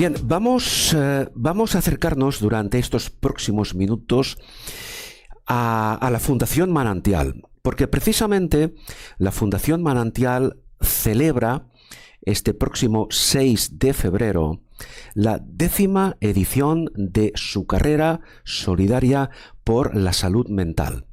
Bien, vamos a acercarnos durante estos próximos minutos a la Fundación Manantial, porque precisamente la Fundación Manantial celebra este próximo 6 de febrero la 10ª edición de su carrera solidaria por la salud mental.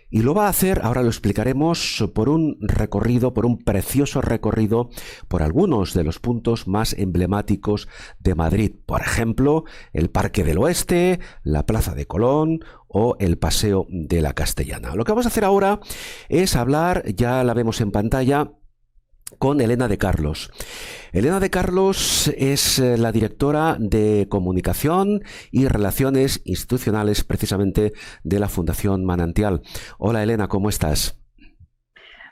Y lo va a hacer, ahora lo explicaremos, por un recorrido, por un precioso recorrido por algunos de los puntos más emblemáticos de Madrid. Por ejemplo, el Parque del Oeste, la Plaza de Colón o el Paseo de la Castellana. Lo que vamos a hacer ahora es hablar, ya la vemos en pantalla, con Elena de Carlos. Elena de Carlos es la directora de Comunicación y Relaciones Institucionales precisamente de la Fundación Manantial. Hola Elena, ¿cómo estás?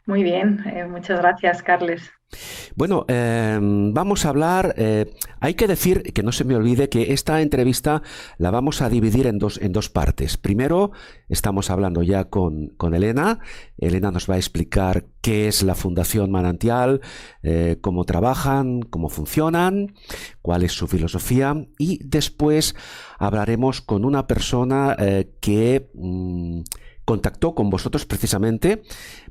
Muy bien, muchas gracias, Carles. Bueno, vamos a hablar, hay que decir, que no se me olvide, que esta entrevista la vamos a dividir en dos partes. Primero, estamos hablando ya con Elena. Elena nos va a explicar qué es la Fundación Manantial, cómo trabajan, cómo funcionan, cuál es su filosofía, y después hablaremos con una persona que contactó con vosotros precisamente,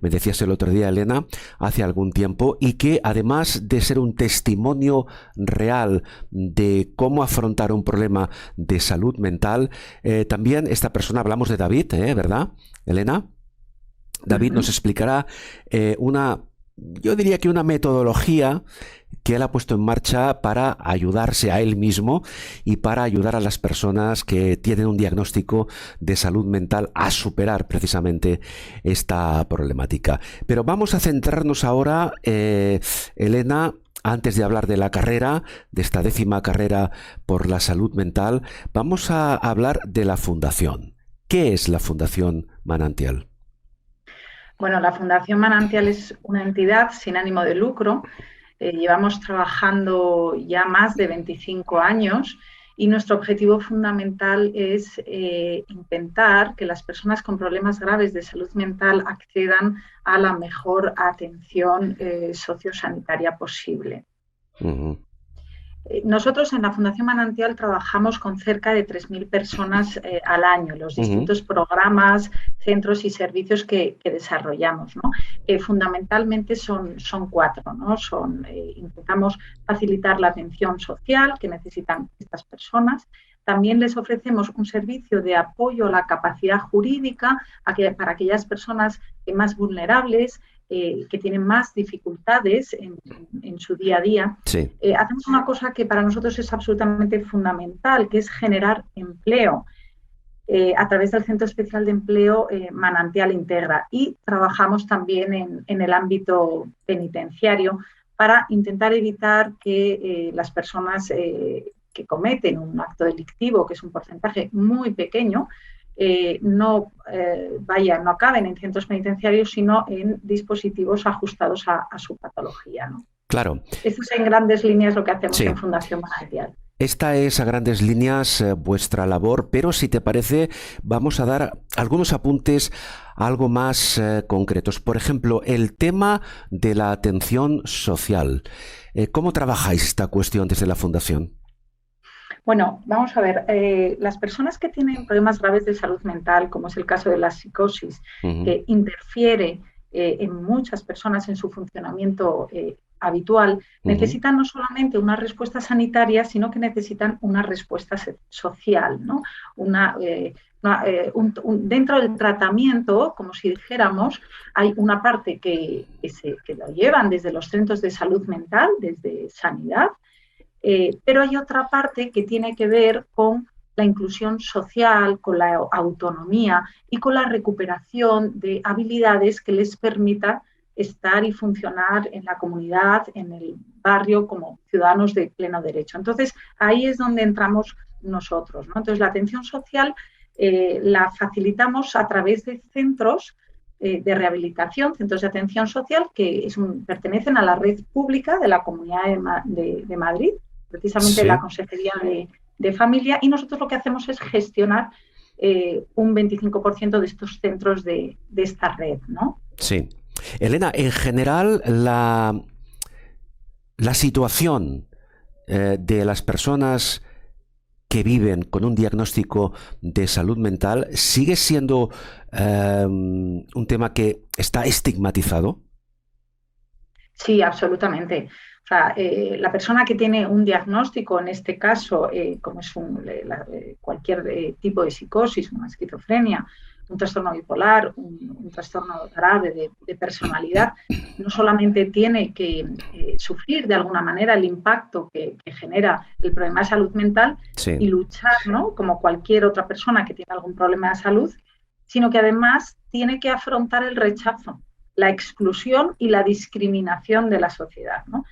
me decías el otro día, Elena, hace algún tiempo, y que además de ser un testimonio real de cómo afrontar un problema de salud mental, también esta persona, hablamos de David, ¿verdad, Elena? David nos explicará yo diría que una metodología que él ha puesto en marcha para ayudarse a él mismo y para ayudar a las personas que tienen un diagnóstico de salud mental a superar precisamente esta problemática. Pero vamos a centrarnos ahora, Elena, antes de hablar de la carrera, de esta 10ª carrera por la salud mental, vamos a hablar de la fundación. ¿Qué es la Fundación Manantial? Bueno, la Fundación Manantial es una entidad sin ánimo de lucro. Llevamos trabajando ya más de 25 años y nuestro objetivo fundamental es intentar que las personas con problemas graves de salud mental accedan a la mejor atención sociosanitaria posible. Nosotros en la Fundación Manantial trabajamos con cerca de 3.000 personas al año en los distintos programas, centros y servicios que desarrollamos, ¿no? Fundamentalmente son 4, ¿no? Intentamos facilitar la atención social que necesitan estas personas. También les ofrecemos un servicio de apoyo a la capacidad jurídica para aquellas personas más vulnerables, que tienen más dificultades en su día a día. Sí. Hacemos una cosa que para nosotros es absolutamente fundamental, que es generar empleo a través del Centro Especial de Empleo Manantial Integra, y trabajamos también en el ámbito penitenciario para intentar evitar que las personas que cometen un acto delictivo, que es un porcentaje muy pequeño, no acaben en centros penitenciarios, sino en dispositivos ajustados a su patología, ¿no? Claro. Eso es en grandes líneas lo que hacemos Sí. en Fundación Manantial. Esta es a grandes líneas vuestra labor, pero si te parece vamos a dar algunos apuntes algo más concretos. Por ejemplo, el tema de la atención social. ¿Cómo trabajáis esta cuestión desde la Fundación? Bueno, vamos a ver, las personas que tienen problemas graves de salud mental, como es el caso de la psicosis, que interfiere en muchas personas en su funcionamiento habitual, necesitan no solamente una respuesta sanitaria, sino que necesitan una respuesta social, ¿no? Dentro del tratamiento, como si dijéramos, hay una parte que lo llevan desde los centros de salud mental, desde sanidad, pero hay otra parte que tiene que ver con la inclusión social, con la autonomía y con la recuperación de habilidades que les permita estar y funcionar en la comunidad, en el barrio, como ciudadanos de pleno derecho. Entonces, ahí es donde entramos nosotros, ¿no? Entonces, la atención social la facilitamos a través de centros de rehabilitación, centros de atención social que pertenecen a la red pública de la Comunidad de Madrid, precisamente Sí. la Consejería de Familia, y nosotros lo que hacemos es gestionar un 25% de estos centros de esta red, ¿no? Sí. Elena, en general la situación de las personas que viven con un diagnóstico de salud mental sigue siendo un tema que está estigmatizado? Sí, absolutamente. O sea, la persona que tiene un diagnóstico, en este caso, como es cualquier tipo de psicosis, una esquizofrenia, un trastorno bipolar, un trastorno grave de personalidad, no solamente tiene que sufrir de alguna manera el impacto que genera el problema de salud mental Sí, y luchar, ¿no?, como cualquier otra persona que tiene algún problema de salud, sino que además tiene que afrontar el rechazo, la exclusión y la discriminación de la sociedad, ¿no?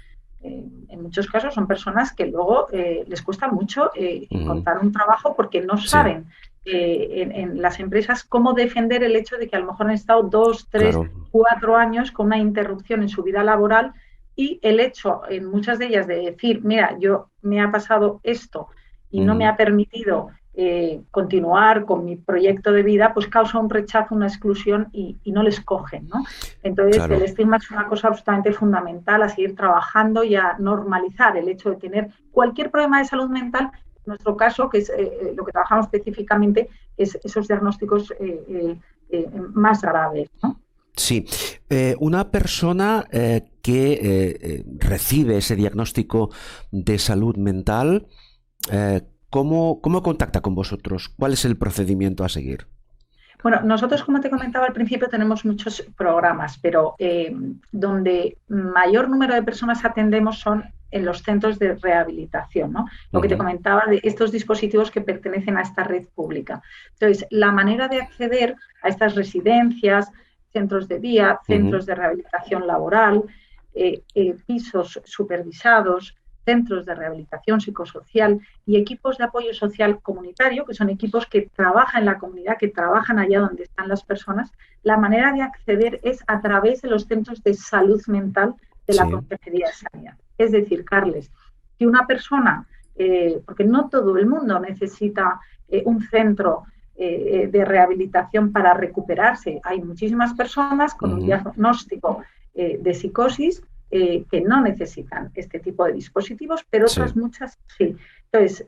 En muchos casos son personas que luego les cuesta mucho encontrar un trabajo porque no sí, saben en las empresas cómo defender el hecho de que a lo mejor han estado 2, 3, claro. 4 años con una interrupción en su vida laboral y el hecho en muchas de ellas de decir, mira, yo me ha pasado esto y no me ha permitido continuar con mi proyecto de vida, pues causa un rechazo, una exclusión y no les cogen, ¿no? Entonces, el Claro. estigma es una cosa absolutamente fundamental a seguir trabajando y a normalizar el hecho de tener cualquier problema de salud mental. En nuestro caso, que es lo que trabajamos específicamente, es esos diagnósticos más graves, ¿no? Sí, una persona que recibe ese diagnóstico de salud mental, ¿cómo contacta con vosotros? ¿Cuál es el procedimiento a seguir? Bueno, nosotros, como te comentaba al principio, tenemos muchos programas, pero donde mayor número de personas atendemos son en los centros de rehabilitación, ¿no? Lo que te Ujú, comentaba de estos dispositivos que pertenecen a esta red pública. Entonces, la manera de acceder a estas residencias, centros de día, ujú, centros de rehabilitación laboral, pisos supervisados, centros de rehabilitación psicosocial y equipos de apoyo social comunitario, que son equipos que trabajan en la comunidad, que trabajan allá donde están las personas. La manera de acceder es a través de los centros de salud mental de la sí, Consejería de Sanidad. Es decir, Carles, si una persona, porque no todo el mundo necesita un centro de rehabilitación para recuperarse, hay muchísimas personas con un ujú, diagnóstico de psicosis que no necesitan este tipo de dispositivos, pero sí, otras muchas sí. Entonces,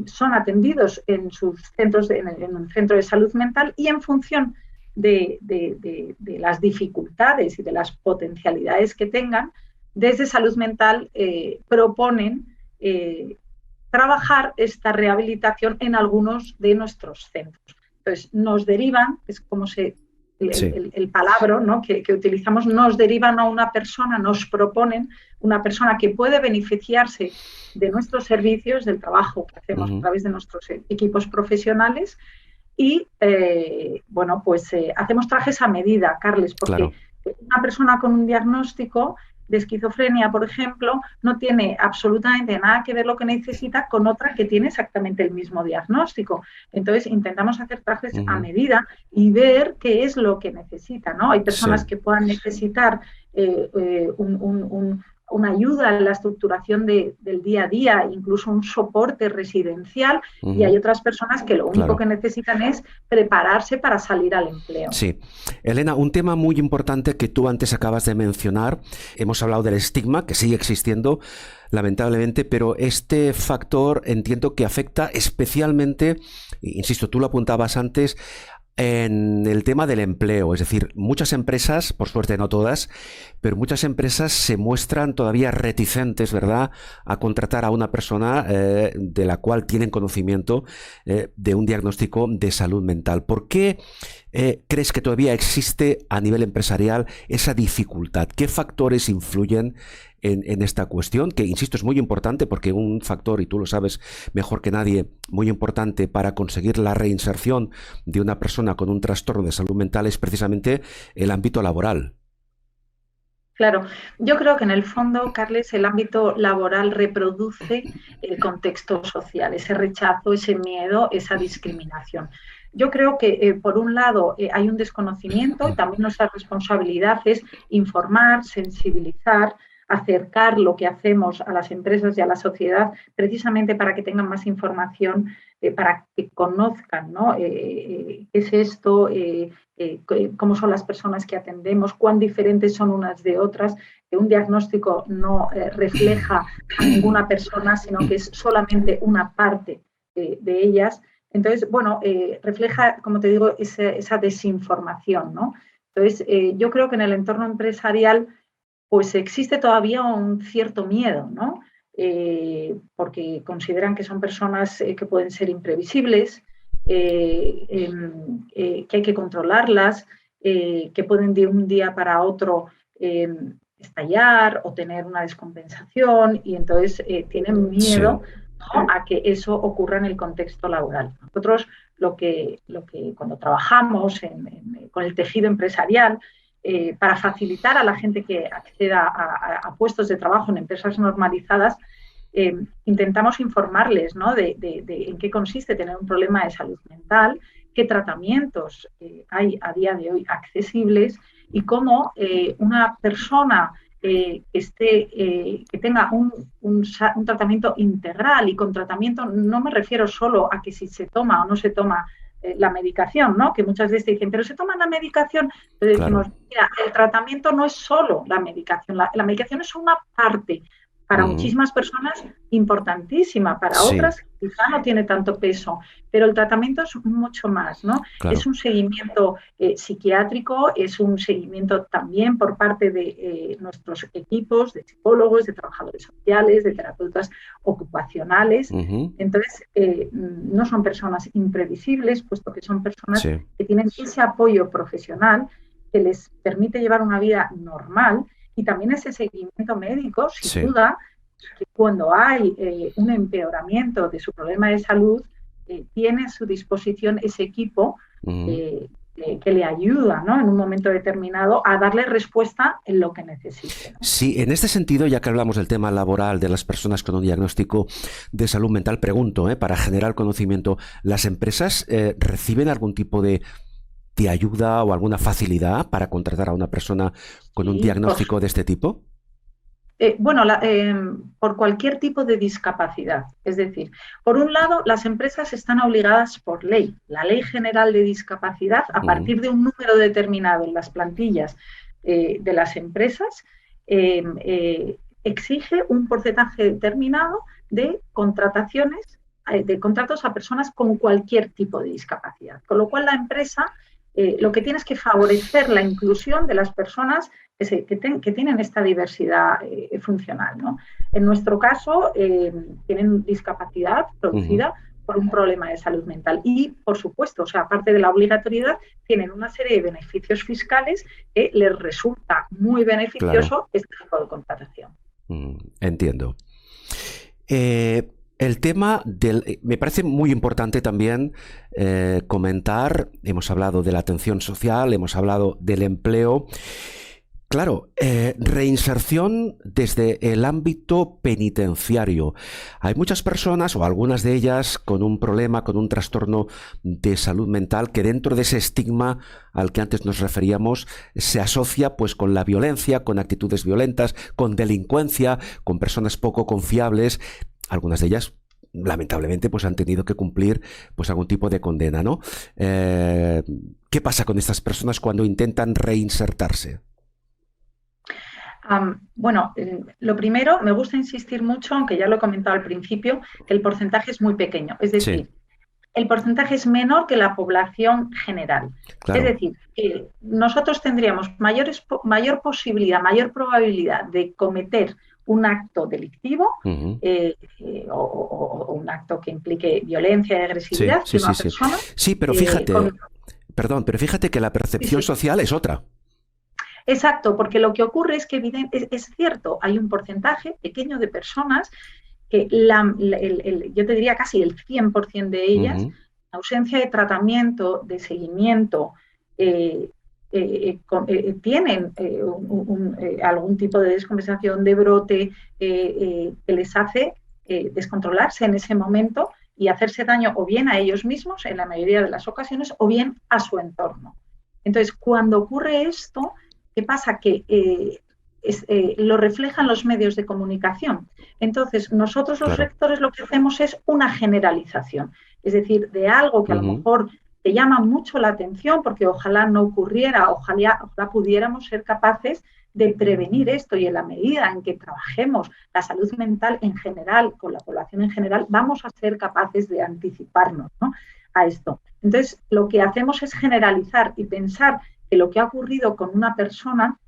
son atendidos en sus centros, en un centro de salud mental y en función de las dificultades y de las potencialidades que tengan, desde salud mental proponen trabajar esta rehabilitación en algunos de nuestros centros. Entonces, nos derivan, es como sí, el palabra, ¿no?, que utilizamos, nos derivan a una persona, nos proponen una persona que puede beneficiarse de nuestros servicios, del trabajo que hacemos a ujú, través de nuestros equipos profesionales y, bueno, pues hacemos trajes a medida, Carles, porque claro, una persona con un diagnóstico de esquizofrenia, por ejemplo, no tiene absolutamente nada que ver lo que necesita con otra que tiene exactamente el mismo diagnóstico. Entonces, intentamos hacer trajes a ujú, medida y ver qué es lo que necesita, ¿no? Hay personas sí, que puedan necesitar una ayuda en la estructuración del día a día, incluso un soporte residencial, y ujú, hay otras personas que lo único claro. que necesitan es prepararse para salir al empleo. Sí. Elena, un tema muy importante que tú antes acabas de mencionar, hemos hablado del estigma, que sigue existiendo, lamentablemente, pero este factor entiendo que afecta especialmente, insisto, tú lo apuntabas antes, en el tema del empleo. Es decir, muchas empresas, por suerte no todas, pero muchas empresas se muestran todavía reticentes, ¿verdad?, a contratar a una persona de la cual tienen conocimiento de un diagnóstico de salud mental. ¿Por qué crees que todavía existe a nivel empresarial esa dificultad? ¿Qué factores influyen en esta cuestión? Que, insisto, es muy importante porque un factor, y tú lo sabes mejor que nadie, muy importante para conseguir la reinserción de una persona con un trastorno de salud mental es precisamente el ámbito laboral. Claro, yo creo que en el fondo, Carles, el ámbito laboral reproduce el contexto social, ese rechazo, ese miedo, esa discriminación. Yo creo que, por un lado, hay un desconocimiento y también nuestra responsabilidad es informar, sensibilizar acercar lo que hacemos a las empresas y a la sociedad precisamente para que tengan más información, para que conozcan, ¿no? ¿Qué es esto? Cómo son las personas que atendemos, cuán diferentes son unas de otras, que un diagnóstico no refleja a ninguna persona, sino que es solamente una parte de ellas. Entonces, bueno, refleja, como te digo, esa desinformación, ¿no? Entonces, yo creo que en el entorno empresarial pues existe todavía un cierto miedo, ¿no? Porque consideran que son personas que pueden ser imprevisibles, que hay que controlarlas, que pueden de un día para otro estallar o tener una descompensación y entonces tienen miedo, Sí. ¿no?, a que eso ocurra en el contexto laboral. Nosotros lo que cuando trabajamos con el tejido empresarial, para facilitar a la gente que acceda a puestos de trabajo en empresas normalizadas, intentamos informarles, ¿no?, de en qué consiste tener un problema de salud mental, qué tratamientos hay a día de hoy accesibles y cómo una persona que tenga un tratamiento integral, y con tratamiento no me refiero solo a que si se toma o no se toma la medicación, ¿no?, que muchas veces dicen, pero se toma la medicación. Entonces decimos, Claro. mira, el tratamiento no es solo la medicación, la medicación es una parte, para muchísimas personas importantísima, para Sí, otras quizá no tiene tanto peso, pero el tratamiento es mucho más, ¿no? Es claro. un seguimiento psiquiátrico, es un seguimiento también por parte de nuestros equipos de psicólogos, de trabajadores sociales, de terapeutas ocupacionales. Ujú. Entonces, no son personas imprevisibles, puesto que son personas Sí, que tienen ese apoyo profesional que les permite llevar una vida normal, y también ese seguimiento médico, sin sí. duda, que cuando hay un empeoramiento de su problema de salud, tiene a su disposición ese equipo Ujú. que le ayuda, ¿no?, en un momento determinado a darle respuesta en lo que necesite, ¿no? Sí, en este sentido, ya que hablamos del tema laboral de las personas con un diagnóstico de salud mental, pregunto, para generar conocimiento, ¿las empresas reciben algún tipo de ayuda o alguna facilidad para contratar a una persona con un Sí, diagnóstico de este tipo? bueno, por cualquier tipo de discapacidad. Es decir, por un lado, las empresas están obligadas por ley. La Ley General de Discapacidad, a Ujú. partir de un número determinado en las plantillas de las empresas, exige un porcentaje determinado de contrataciones, de contratos a personas con cualquier tipo de discapacidad. Con lo cual, la empresa lo que tiene es que favorecer la inclusión de las personas que tienen esta diversidad funcional, ¿no? En nuestro caso, tienen discapacidad Ujú. producida por un problema de salud mental y, por supuesto, o sea, aparte de la obligatoriedad, tienen una serie de beneficios fiscales que les resulta muy Claro. beneficioso este tipo de contratación. Entiendo. El tema me parece muy importante también comentar, hemos hablado de la atención social, hemos hablado del empleo. Claro, reinserción desde el ámbito penitenciario. Hay muchas personas, o algunas de ellas, con un problema, con un trastorno de salud mental, que dentro de ese estigma al que antes nos referíamos, se asocia pues con la violencia, con actitudes violentas, con delincuencia, con personas poco confiables. Algunas de ellas, lamentablemente, pues han tenido que cumplir pues algún tipo de condena, ¿no? ¿Qué pasa con estas personas cuando intentan reinsertarse? Bueno, lo primero, me gusta insistir mucho, aunque ya lo he comentado al principio, que el porcentaje es muy pequeño. Es Sí, decir, el porcentaje es menor que la población general. Es claro. decir, que nosotros tendríamos mayor posibilidad, mayor probabilidad de cometer un acto delictivo Ujú. o un acto que implique violencia y Sí, agresividad sí, que sí, una sí. persona Sí, pero con... fíjate, perdón, pero fíjate que la Sí, percepción sí. social es otra. Exacto, porque lo que ocurre es que es cierto, hay un porcentaje pequeño de personas que yo te diría casi el 100% de ellas, Ujú. ausencia de tratamiento, de seguimiento, eh, tienen algún tipo de descompensación, de brote, que les hace descontrolarse en ese momento y hacerse daño o bien a ellos mismos, en la mayoría de las ocasiones, o bien a su entorno. Entonces, cuando ocurre esto, ¿qué pasa? Que lo reflejan los medios de comunicación. Entonces, nosotros los rectores lo que hacemos es una generalización, es decir, de algo que a lo mejor te llama mucho la atención, porque ojalá no ocurriera, ojalá pudiéramos ser capaces de prevenir esto, y en la medida en que trabajemos la salud mental en general, con la población en general, vamos a ser capaces de anticiparnos, ¿no?, a esto. Entonces, lo que hacemos es generalizar y pensar que lo que ha ocurrido con una persona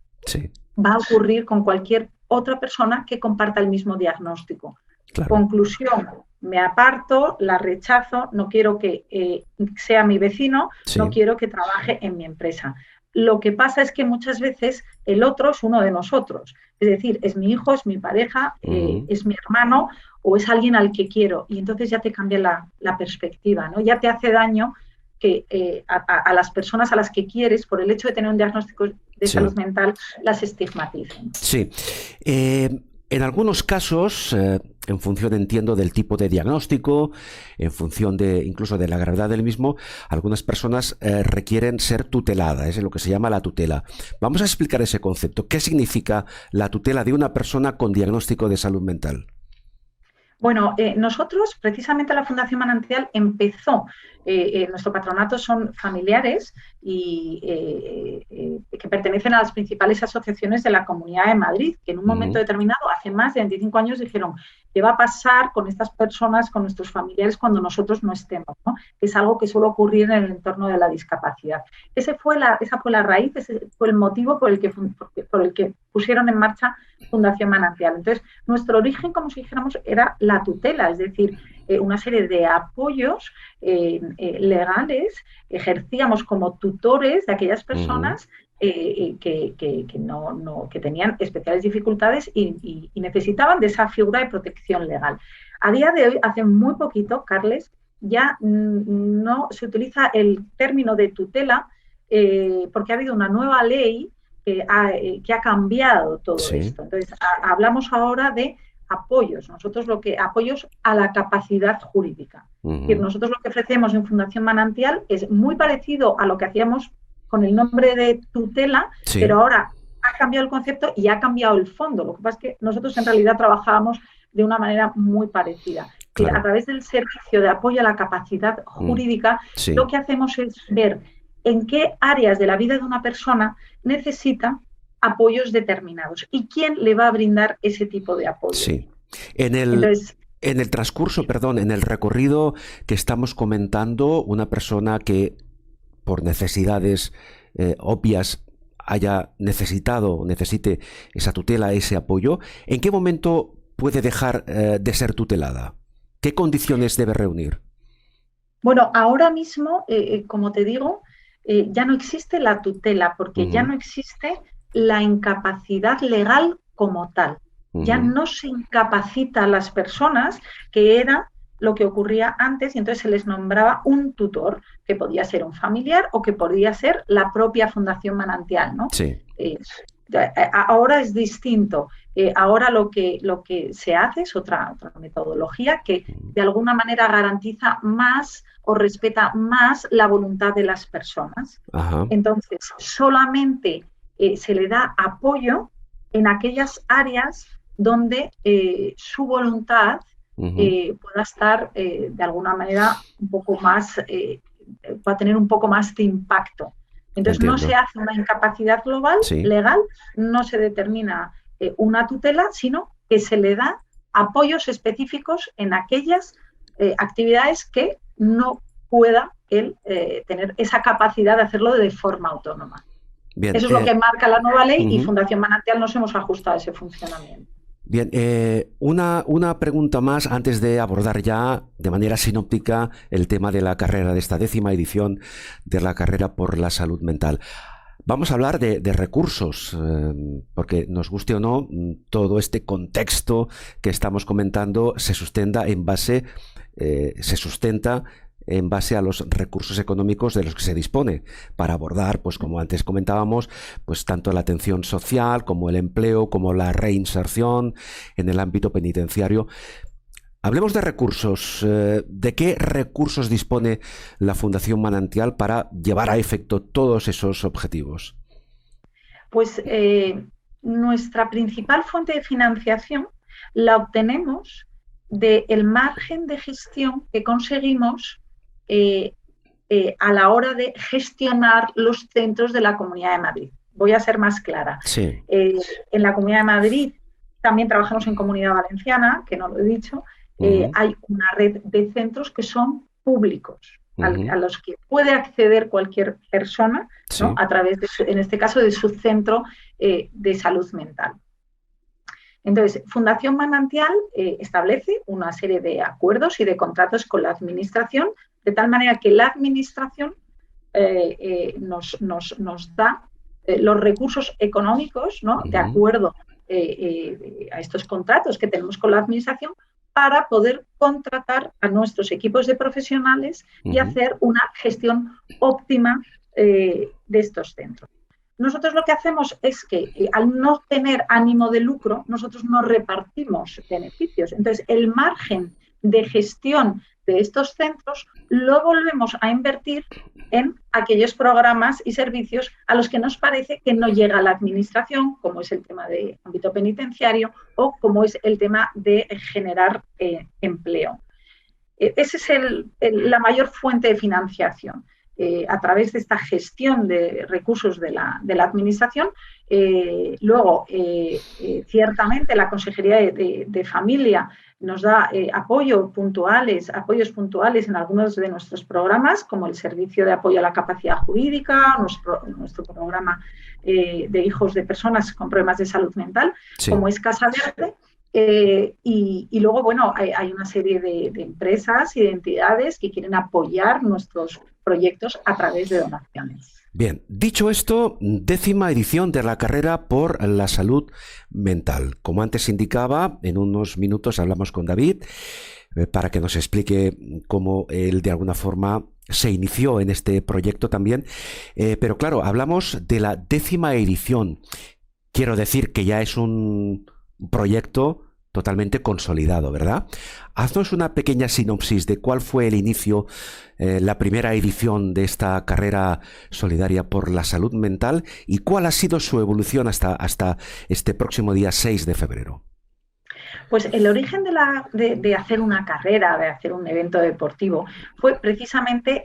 va a ocurrir con cualquier otra persona que comparta el mismo diagnóstico. Claro. Conclusión, me aparto, la rechazo, no quiero que sea mi vecino, no quiero que trabaje en mi empresa. Lo que pasa es que muchas veces el otro es uno de nosotros. Es decir, es mi hijo, es mi pareja, es mi hermano o es alguien al que quiero. Y entonces ya te cambia la perspectiva, ¿no? Ya te hace daño que a las personas a las que quieres, por el hecho de tener un diagnóstico de salud mental, las estigmaticen. Sí. En algunos casos, en función, entiendo, del tipo de diagnóstico, en función incluso de la gravedad del mismo, algunas personas requieren ser tuteladas, es lo que se llama la tutela. Vamos a explicar ese concepto. ¿Qué significa la tutela de una persona con diagnóstico de salud mental? Bueno, nosotros, precisamente la Fundación Manantial empezó, nuestro patronato son familiares y que pertenecen a las principales asociaciones de la Comunidad de Madrid, que en un momento determinado, hace más de 25 años, dijeron: ¿qué va a pasar con estas personas, con nuestros familiares, cuando nosotros no estemos, ¿no? Que es algo que suele ocurrir en el entorno de la discapacidad. Esa fue la raíz, ese fue el motivo por el que pusieron en marcha Fundación Manantial. Entonces, nuestro origen, como si dijéramos, era la tutela, es decir, una serie de apoyos legales, ejercíamos como tutores de aquellas personas que tenían especiales dificultades y necesitaban de esa figura de protección legal. A día de hoy, hace muy poquito, Carles, ya no se utiliza el término de tutela porque ha habido una nueva ley que ha cambiado todo esto. Entonces, hablamos ahora de apoyos. Nosotros apoyos a la capacidad jurídica. Es decir, nosotros lo que ofrecemos en Fundación Manantial es muy parecido a lo que hacíamos con el nombre de tutela, pero ahora ha cambiado el concepto y ha cambiado el fondo. Lo que pasa es que nosotros en realidad trabajábamos de una manera muy parecida. Claro. A través del servicio de apoyo a la capacidad jurídica, lo que hacemos es ver en qué áreas de la vida de una persona necesita apoyos determinados y quién le va a brindar ese tipo de apoyo. Sí. En el transcurso, en el recorrido que estamos comentando, una persona que por necesidades obvias haya necesitado o necesite esa tutela, ese apoyo, ¿en qué momento puede dejar de ser tutelada? ¿Qué condiciones debe reunir? Bueno, ahora mismo, como te digo, ya no existe la tutela porque ya no existe la incapacidad legal como tal. Ya no se incapacita a las personas, que era lo que ocurría antes, y entonces se les nombraba un tutor, que podía ser un familiar o que podía ser la propia Fundación Manantial, ¿no? Sí. Ahora es distinto. Ahora lo que se hace es otra metodología que de alguna manera garantiza más o respeta más la voluntad de las personas. Ajá. Entonces, solamente se le da apoyo en aquellas áreas donde su voluntad pueda estar de alguna manera un poco más, va a tener un poco más de impacto. Entonces, no se hace una incapacidad global, legal, no se determina una tutela, sino que se le da apoyos específicos en aquellas actividades que no pueda él tener esa capacidad de hacerlo de forma autónoma. Bien, eso es lo que marca la nueva ley y Fundación Manantial nos hemos ajustado a ese funcionamiento. Bien, una pregunta más antes de abordar ya de manera sinóptica el tema de la carrera, de esta 10ª edición de la carrera por la salud mental. Vamos a hablar de recursos, porque nos guste o no, todo este contexto que estamos comentando se sustenta en base a los recursos económicos de los que se dispone para abordar, pues como antes comentábamos, pues tanto la atención social como el empleo, como la reinserción en el ámbito penitenciario. Hablemos de recursos. ¿De qué recursos dispone la Fundación Manantial para llevar a efecto todos esos objetivos? Pues nuestra principal fuente de financiación la obtenemos del margen de gestión que conseguimos a la hora de gestionar los centros de la Comunidad de Madrid. Voy a ser más clara. Sí. En la Comunidad de Madrid también trabajamos en Comunidad Valenciana, que no lo he dicho. Hay una red de centros que son públicos, a los que puede acceder cualquier persona, ¿no? Sí. A través, en este caso, de su centro de salud mental. Entonces, Fundación Manantial establece una serie de acuerdos y de contratos con la Administración, de tal manera que la Administración nos da los recursos económicos, ¿no? De acuerdo a estos contratos que tenemos con la Administración, para poder contratar a nuestros equipos de profesionales y hacer una gestión óptima de estos centros. Nosotros lo que hacemos es que al no tener ánimo de lucro, nosotros no repartimos beneficios. Entonces, el margen de gestión de estos centros lo volvemos a invertir en aquellos programas y servicios a los que nos parece que no llega la Administración, como es el tema de ámbito penitenciario o como es el tema de generar empleo. Esa es la mayor fuente de financiación. A través de esta gestión de recursos de la Administración. Luego, ciertamente, la Consejería de Familia nos da apoyos puntuales en algunos de nuestros programas, como el Servicio de Apoyo a la Capacidad Jurídica, nuestro programa de hijos de personas con problemas de salud mental, sí, como es Casa Verde. Y luego, bueno, hay una serie de empresas y de entidades que quieren apoyar nuestros proyectos a través de donaciones. Bien, dicho esto, 10ª edición de la carrera por la salud mental. Como antes indicaba, en unos minutos hablamos con David para que nos explique cómo él de alguna forma se inició en este proyecto también. Pero claro, hablamos de la 10ª edición. Quiero decir que ya es un proyecto totalmente consolidado, ¿verdad? Haznos una pequeña sinopsis de cuál fue el inicio, la primera edición de esta carrera solidaria por la salud mental y cuál ha sido su evolución hasta este próximo día 6 de febrero. Pues el origen de hacer una carrera, de hacer un evento deportivo, fue precisamente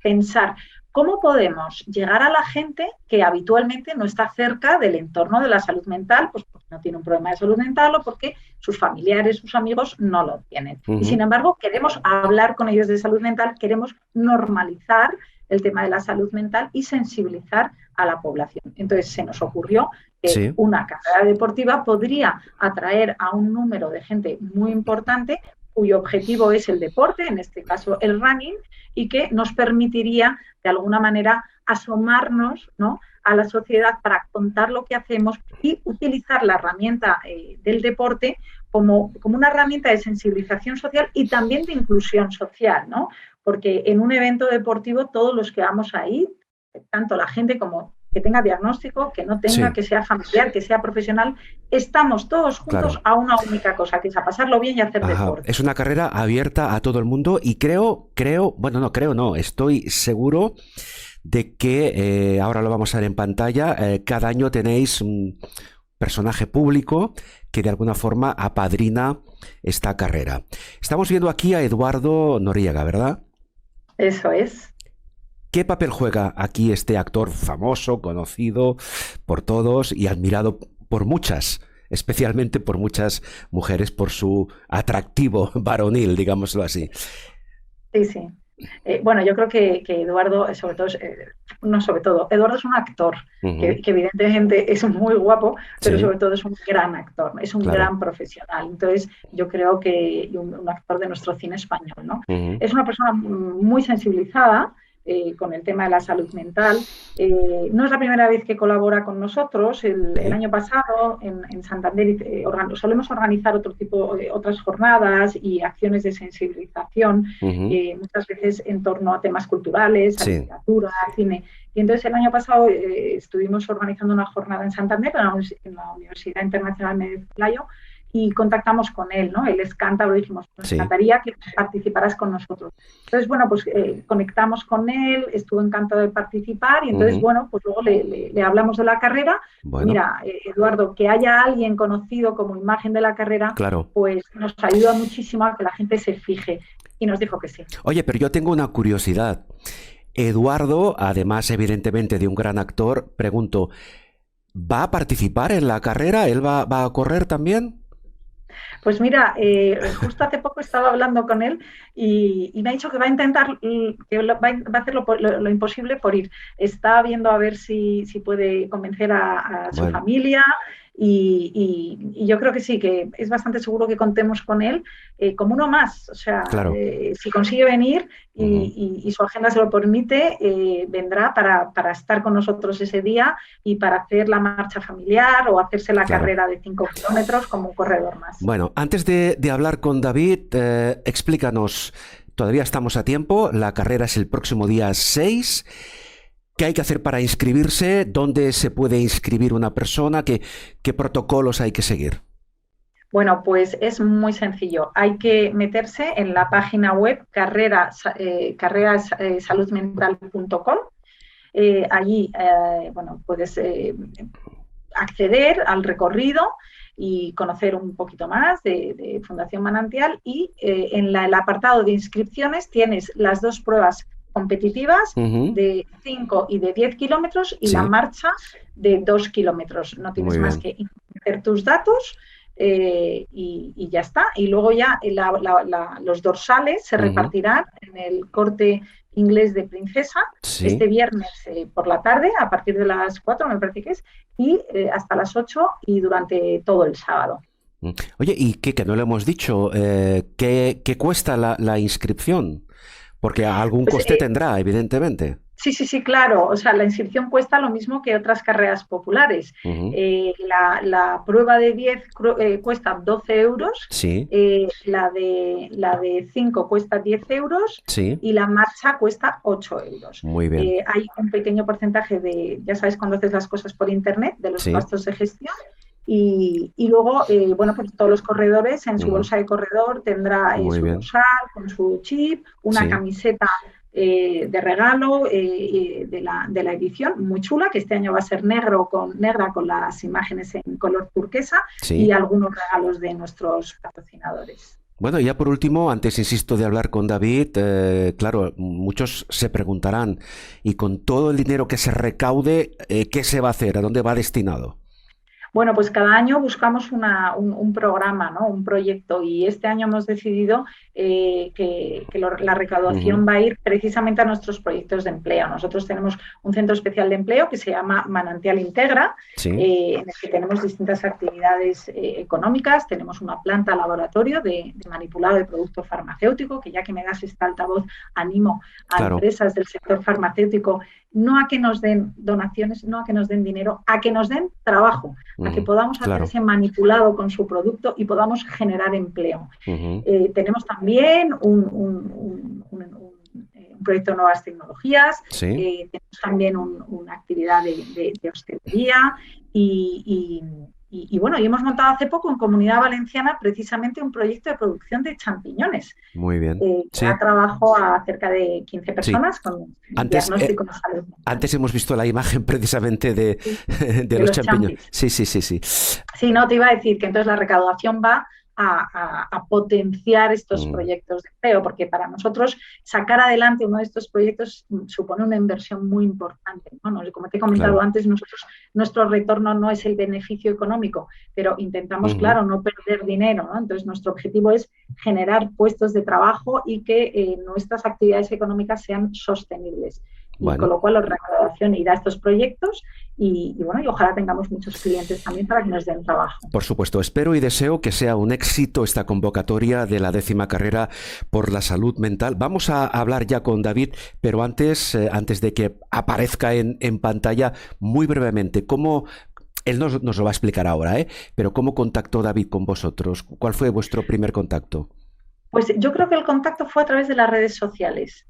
pensar ¿cómo podemos llegar a la gente que habitualmente no está cerca del entorno de la salud mental? Pues porque no tiene un problema de salud mental o porque sus familiares, sus amigos no lo tienen. Y sin embargo, queremos hablar con ellos de salud mental, queremos normalizar el tema de la salud mental y sensibilizar a la población. Entonces se nos ocurrió que una carrera deportiva podría atraer a un número de gente muy importante cuyo objetivo es el deporte, en este caso el running, y que nos permitiría de alguna manera asomarnos, ¿no?, a la sociedad para contar lo que hacemos y utilizar la herramienta del deporte como una herramienta de sensibilización social y también de inclusión social, ¿no? Porque en un evento deportivo todos los que vamos ahí, tanto la gente como que tenga diagnóstico, que no tenga, que sea familiar, que sea profesional, estamos todos juntos a una única cosa, que es a pasarlo bien y hacer deporte. Es una carrera abierta a todo el mundo y estoy seguro de que, ahora lo vamos a ver en pantalla, cada año tenéis un personaje público que de alguna forma apadrina esta carrera. Estamos viendo aquí a Eduardo Noriega, ¿verdad? Eso es. ¿Qué papel juega aquí este actor famoso, conocido por todos y admirado por muchas, especialmente por muchas mujeres, por su atractivo varonil, digámoslo así? Sí. Bueno, yo creo que Eduardo, Eduardo es un actor, que evidentemente es muy guapo, pero sobre todo es un gran actor, es un gran profesional. Entonces, yo creo que un actor de nuestro cine español, ¿no? Es una persona muy sensibilizada con el tema de la salud mental. No es la primera vez que colabora con nosotros. El año pasado en Santander solemos organizar otras jornadas y acciones de sensibilización, muchas veces en torno a temas culturales, a literatura, a cine. Y entonces el año pasado estuvimos organizando una jornada en Santander, en la Universidad Internacional de Pelayo, y contactamos con él, ¿no? Él es cántabro y dijimos, nos encantaría que participaras con nosotros. Entonces, bueno, pues conectamos con él, estuvo encantado de participar y entonces, bueno, pues luego le hablamos de la carrera. Bueno. Mira, Eduardo, que haya alguien conocido como imagen de la carrera, claro, pues nos ayuda muchísimo a que la gente se fije. Y nos dijo que sí. Oye, pero yo tengo una curiosidad. Eduardo, además evidentemente de un gran actor, pregunto, ¿va a participar en la carrera? ¿Él va a correr también? Pues mira, justo hace poco estaba hablando con él y me ha dicho que va a intentar, que va a hacer lo imposible por ir. Está viendo a ver si puede convencer a su familia y yo creo que sí, que es bastante seguro que contemos con él como uno más. O sea, si consigue venir y su agenda se lo permite, vendrá para estar con nosotros ese día y para hacer la marcha familiar o hacerse la carrera de 5 kilómetros como un corredor más. Bueno, antes de hablar con David, explícanos, todavía estamos a tiempo, la carrera es el próximo día 6. ¿Qué hay que hacer para inscribirse? ¿Dónde se puede inscribir una persona? ¿Qué protocolos hay que seguir? Bueno, pues es muy sencillo. Hay que meterse en la página web carrerasaludmental.com. Allí, bueno, puedes acceder al recorrido y conocer un poquito más de Fundación Manantial y en el apartado de inscripciones tienes las 2 pruebas competitivas de 5 y de 10 kilómetros y la marcha de 2 kilómetros. No tienes más que meter tus datos y ya está. Y luego ya los dorsales se repartirán en el Corte Inglés de Princesa este viernes por la tarde a partir de las 4, me parece que es, y hasta las 8 y durante todo el sábado. Oye, y que no lo hemos dicho, ¿qué cuesta la inscripción? Porque algún coste tendrá, evidentemente. Sí, claro. O sea, la inscripción cuesta lo mismo que otras carreras populares. La prueba de 10 cuesta 12 euros, la de 5 cuesta 10 euros y la marcha cuesta 8 euros. Muy bien. Hay un pequeño porcentaje de, ya sabes, cuando haces las cosas por internet, de los gastos de gestión. Y luego, bueno, pues todos los corredores en su bolsa de corredor tendrá su dorsal con su chip, una camiseta de regalo de la edición, muy chula, que este año va a ser negra con las imágenes en color turquesa y algunos regalos de nuestros patrocinadores. Bueno, ya por último, antes, insisto, de hablar con David, claro, muchos se preguntarán, y con todo el dinero que se recaude, ¿qué se va a hacer? ¿A dónde va destinado? Bueno, pues cada año buscamos un programa, ¿no? Un proyecto, y este año hemos decidido que la recaudación va a ir precisamente a nuestros proyectos de empleo. Nosotros tenemos un centro especial de empleo que se llama Manantial Integra, en el que tenemos distintas actividades económicas. Tenemos una planta laboratorio de manipulado de producto farmacéutico, que ya que me das esta altavoz, animo a empresas del sector farmacéutico no a que nos den donaciones, no a que nos den dinero, a que nos den trabajo, a que podamos hacer ese manipulado con su producto y podamos generar empleo. Tenemos también un proyecto de nuevas tecnologías, tenemos también una actividad de hostelería y bueno, y hemos montado hace poco en Comunidad Valenciana precisamente un proyecto de producción de champiñones. Muy bien. Da trabajo a cerca de 15 personas con diagnóstico de salud mental. Antes hemos visto la imagen precisamente de los champiñones. Sí. Sí, no, te iba a decir que entonces la recaudación va a potenciar estos proyectos de empleo, porque para nosotros sacar adelante uno de estos proyectos supone una inversión muy importante, ¿no? Como te he comentado antes, nuestro retorno no es el beneficio económico, pero intentamos, no perder dinero, ¿no? Entonces, nuestro objetivo es generar puestos de trabajo y que nuestras actividades económicas sean sostenibles. Y con lo cual la recaudación irá a estos proyectos y ojalá tengamos muchos clientes también para que nos den trabajo. Por supuesto, espero y deseo que sea un éxito esta convocatoria de la 10ª carrera por la salud mental. Vamos a hablar ya con David, pero antes de que aparezca en pantalla, muy brevemente, ¿cómo... Él nos lo va a explicar ahora, pero ¿cómo contactó David con vosotros? ¿Cuál fue vuestro primer contacto? Pues yo creo que el contacto fue a través de las redes sociales.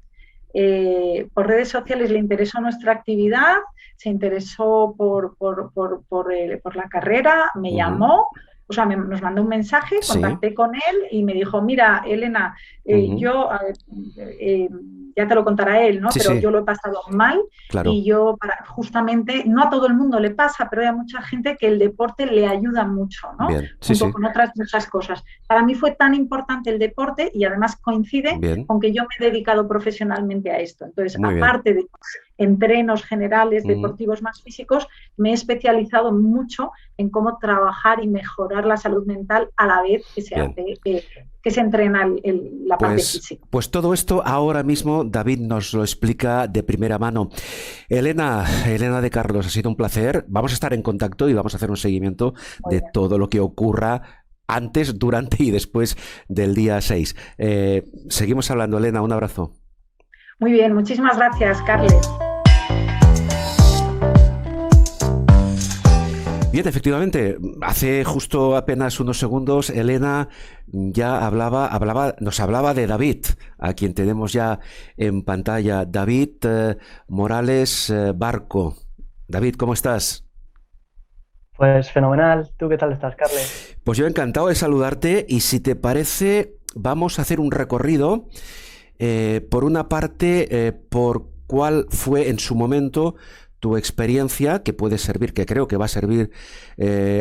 Por redes sociales le interesó nuestra actividad, se interesó por la carrera, me llamó, o sea, nos mandó un mensaje, Sí. contacté con él y me dijo, mira, Elena, yo, ya te lo contará él, ¿no? Sí, Pero sí, yo lo he pasado mal claro. y yo, justamente, no a todo el mundo le pasa, pero hay mucha gente que el deporte le ayuda mucho, ¿no? Bien, sí, Junto sí, con otras muchas cosas. Para mí fue tan importante el deporte y además coincide bien, con que yo me he dedicado profesionalmente a esto. Entonces, muy bien. aparte de entrenos generales Ujú, deportivos más físicos, me he especializado mucho en cómo trabajar y mejorar la salud mental a la vez que se bien. hace, que se entrena la parte física. Pues todo esto ahora mismo David nos lo explica de primera mano. Elena de Carlos, ha sido un placer. Vamos a estar en contacto y vamos a hacer un seguimiento Muy de bien. todo lo que ocurra antes, durante y después del día 6. Seguimos hablando, Elena, un abrazo. Muy bien, muchísimas gracias, Carles. Bien, efectivamente, hace justo apenas unos segundos, Elena ya nos hablaba de David, a quien tenemos ya en pantalla. David Morales Barco. David, ¿cómo estás? Pues fenomenal. ¿Tú qué tal estás, Carles? Pues yo encantado de saludarte y si te parece, vamos a hacer un recorrido, por una parte, por cuál fue en su momento tu experiencia, que puede servir, que creo que va a servir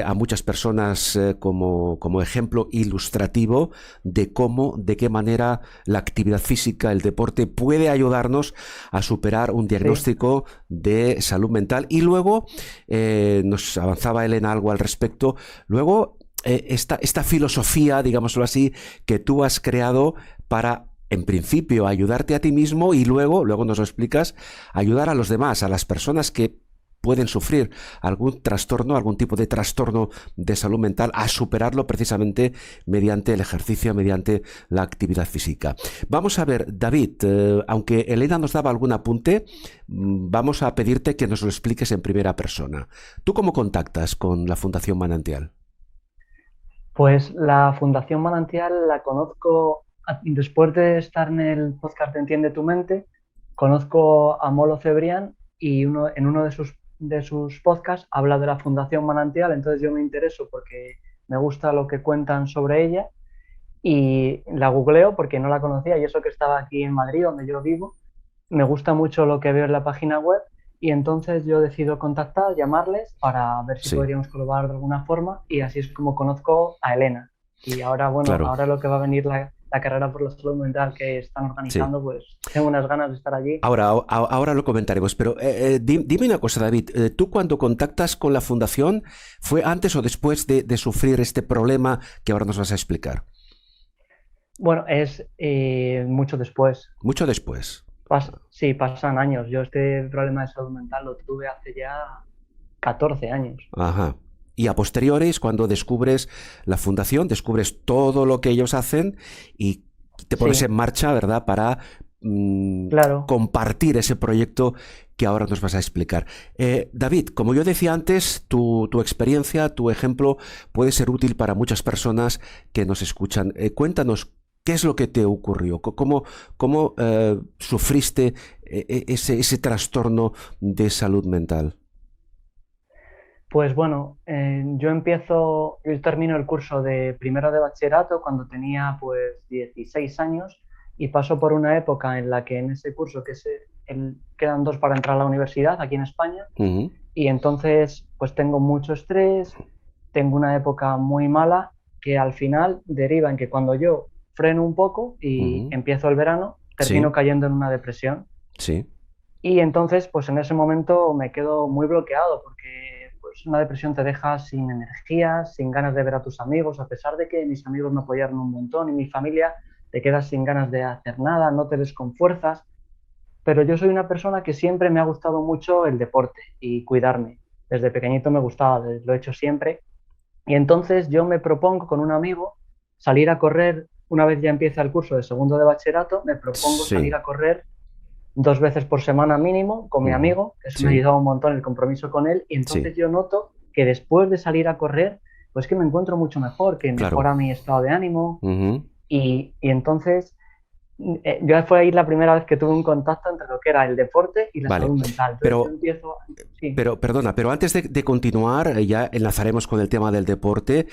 a muchas personas como ejemplo ilustrativo de cómo, de qué manera la actividad física, el deporte puede ayudarnos a superar un Sí, diagnóstico de salud mental. Y luego nos avanzaba Elena algo al respecto. Luego, esta filosofía, digámoslo así, que tú has creado para en principio, ayudarte a ti mismo y luego nos lo explicas, ayudar a los demás, a las personas que pueden sufrir algún trastorno, algún tipo de trastorno de salud mental, a superarlo precisamente mediante el ejercicio, mediante la actividad física. Vamos a ver, David, aunque Elena nos daba algún apunte, vamos a pedirte que nos lo expliques en primera persona. ¿Tú cómo contactas con la Fundación Manantial? pues la Fundación Manantial la conozco después de estar en el podcast de Entiende tu mente, conozco a Molo Cebrián y en uno de sus podcasts habla de la Fundación Manantial, entonces yo me intereso porque me gusta lo que cuentan sobre ella y la googleo porque no la conocía y eso que estaba aquí en Madrid, donde yo vivo, me gusta mucho lo que veo en la página web y entonces yo decido contactar, llamarles para ver si Sí, podríamos colaborar de alguna forma y así es como conozco a Elena. Y ahora, bueno, claro. ahora lo que va a venir la carrera por la salud mental que están Sí. organizando, pues tengo unas ganas de estar allí. Ahora lo comentaremos, pero dime una cosa, David. ¿Tú cuando contactas con la fundación fue antes o después de sufrir este problema que ahora nos vas a explicar? Bueno, es mucho después. Mucho después. Sí, pasan años. Yo este problema de salud mental lo tuve hace ya 14 años. Ajá. Y a posteriores, cuando descubres la fundación, descubres todo lo que ellos hacen y te pones Sí, en marcha, ¿verdad?, para claro. compartir ese proyecto que ahora nos vas a explicar. David, como yo decía antes, tu experiencia, tu ejemplo puede ser útil para muchas personas que nos escuchan. Cuéntanos, ¿qué es lo que te ocurrió? ¿Cómo sufriste ese trastorno de salud mental? Pues bueno, yo termino el curso de primero de bachillerato cuando tenía pues 16 años y paso por una época en la que en ese curso, quedan 2 para entrar a la universidad aquí en España, Ujú, y entonces pues tengo mucho estrés, tengo una época muy mala que al final deriva en que cuando yo freno un poco y ujú. empiezo el verano, termino Sí, cayendo en una depresión. sí, Y entonces, pues en ese momento me quedo muy bloqueado porque pues, una depresión te deja sin energía, sin ganas de ver a tus amigos, a pesar de que mis amigos me apoyaron un montón y mi familia, te quedas sin ganas de hacer nada, no te ves con fuerzas. Pero yo soy una persona que siempre me ha gustado mucho el deporte y cuidarme. Desde pequeñito me gustaba, lo he hecho siempre. Y entonces yo me propongo con un amigo salir a correr, una vez ya empieza el curso de segundo de bachillerato, me propongo salir sí. a correr 2 veces por semana mínimo con mi Ujú, amigo, que eso me ha sí, ayudado un montón el compromiso con él, y sí, entonces yo noto que después de salir a correr, pues que me encuentro mucho mejor, que claro. mejora mi estado de ánimo, Ujú, y entonces yo fue ahí la primera vez que tuve un contacto entre lo que era el deporte y la vale, salud mental. Entonces yo pero, empiezo, sí, perdona, pero antes de continuar, ya enlazaremos con el tema del deporte.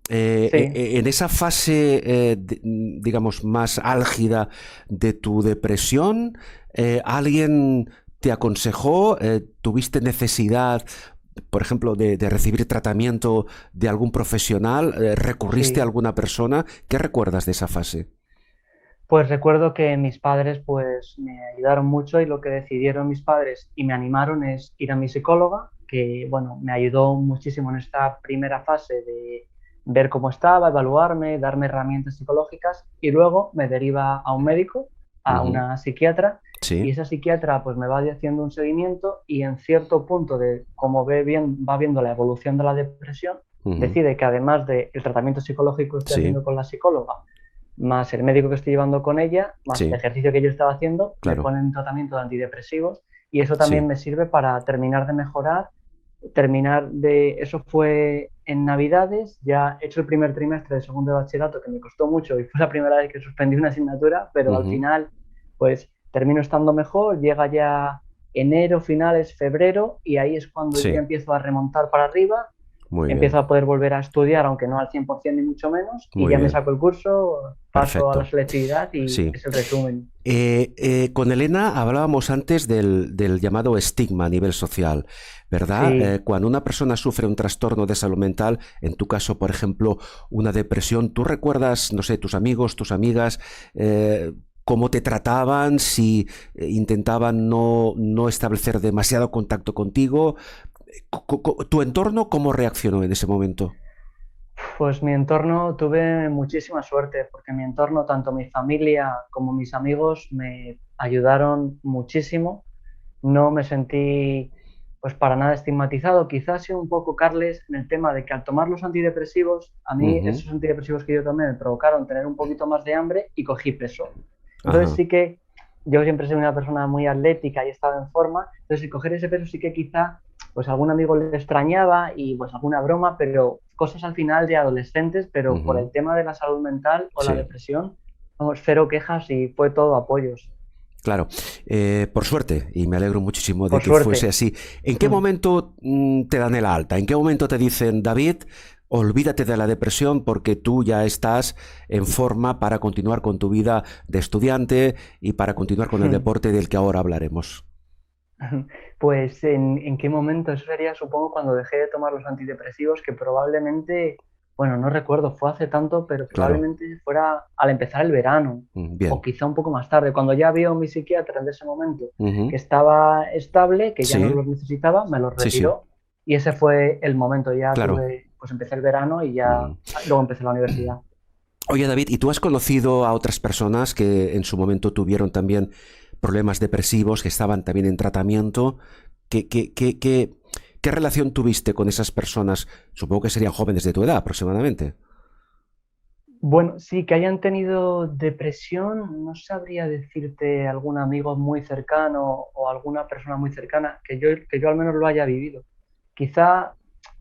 Sí, en esa fase, digamos, más álgida de tu depresión, ¿alguien te aconsejó? ¿Tuviste necesidad, por ejemplo, de recibir tratamiento de algún profesional? ¿Recurriste a sí. alguna persona? ¿Qué recuerdas de esa fase? Pues recuerdo que mis padres pues me ayudaron mucho y lo que decidieron mis padres y me animaron es ir a mi psicóloga, que bueno, me ayudó muchísimo en esta primera fase de ver cómo estaba, evaluarme, darme herramientas psicológicas y luego me deriva a un médico, a Ujú. una psiquiatra y Sí. esa psiquiatra pues me va haciendo un seguimiento y en cierto punto de cómo va viendo la evolución de la depresión, Ujú. decide que además del tratamiento psicológico que estoy Sí. haciendo con la psicóloga, más el médico que estoy llevando con ella, más el Sí. ejercicio que yo estaba haciendo, me Claro. ponen tratamiento de antidepresivos y eso también Sí. me sirve para terminar de mejorar, eso fue en Navidades, ya he hecho el primer trimestre de segundo de bachillerato que me costó mucho y fue la primera vez que suspendí una asignatura, pero al Ujú. final pues termino estando mejor, llega ya enero, finales, febrero y ahí es cuando yo ya Sí. empiezo a remontar para arriba, Muy empiezo bien. a poder volver a estudiar, aunque no al 100% ni mucho menos, y Muy ya me bien. saco el curso, paso a la Perfecto. selectividad y Sí. es el resumen. Con Elena hablábamos antes del llamado estigma a nivel social, ¿verdad? Sí, Cuando una persona sufre un trastorno de salud mental, en tu caso, por ejemplo, una depresión, ¿tú recuerdas, no sé, tus amigos, tus amigas, cómo te trataban, si intentaban no establecer demasiado contacto contigo? ¿Tu entorno cómo reaccionó en ese momento? pues mi entorno tuve muchísima suerte, porque mi entorno, tanto mi familia como mis amigos, me ayudaron muchísimo. No me sentí pues para nada estigmatizado. Quizás sí un poco, Carles, en el tema de que al tomar los antidepresivos, a mí Ujú. esos antidepresivos que yo tomé me provocaron tener un poquito más de hambre y cogí peso. Entonces Ajá. sí que yo siempre soy una persona muy atlética y he estado en forma, entonces el coger ese peso sí que quizá pues algún amigo le extrañaba y pues alguna broma, pero cosas al final de adolescentes, pero por Ujú. el tema de la salud mental o la Sí. depresión, vamos, cero quejas y fue todo apoyos. Claro, por suerte, y me alegro muchísimo de Por que fuese suerte. así. ¿En qué momento te dan el alta? ¿En qué momento te dicen, David, olvídate de la depresión porque tú ya estás en forma para continuar con tu vida de estudiante y para continuar con el deporte del que ahora hablaremos? Pues en qué momento, eso sería supongo cuando dejé de tomar los antidepresivos, que probablemente, bueno, no recuerdo, fue hace tanto, pero Claro. probablemente fuera al empezar el verano o Bien. quizá un poco más tarde, cuando ya vio mi psiquiatra en ese momento que Ujú. estaba estable, que ya no Sí, los necesitaba, me los sí, sí. retiró y ese fue el momento. Ya Claro. tuve, pues empecé el verano y ya Mm. luego empecé la universidad. Oye, David, ¿y tú has conocido a otras personas que en su momento tuvieron también problemas depresivos, que estaban también en tratamiento? ¿Qué relación tuviste con esas personas? Supongo que serían jóvenes de tu edad aproximadamente. Bueno, sí, que hayan tenido depresión, no sabría decirte algún amigo muy cercano o alguna persona muy cercana que yo al menos lo haya vivido. Quizá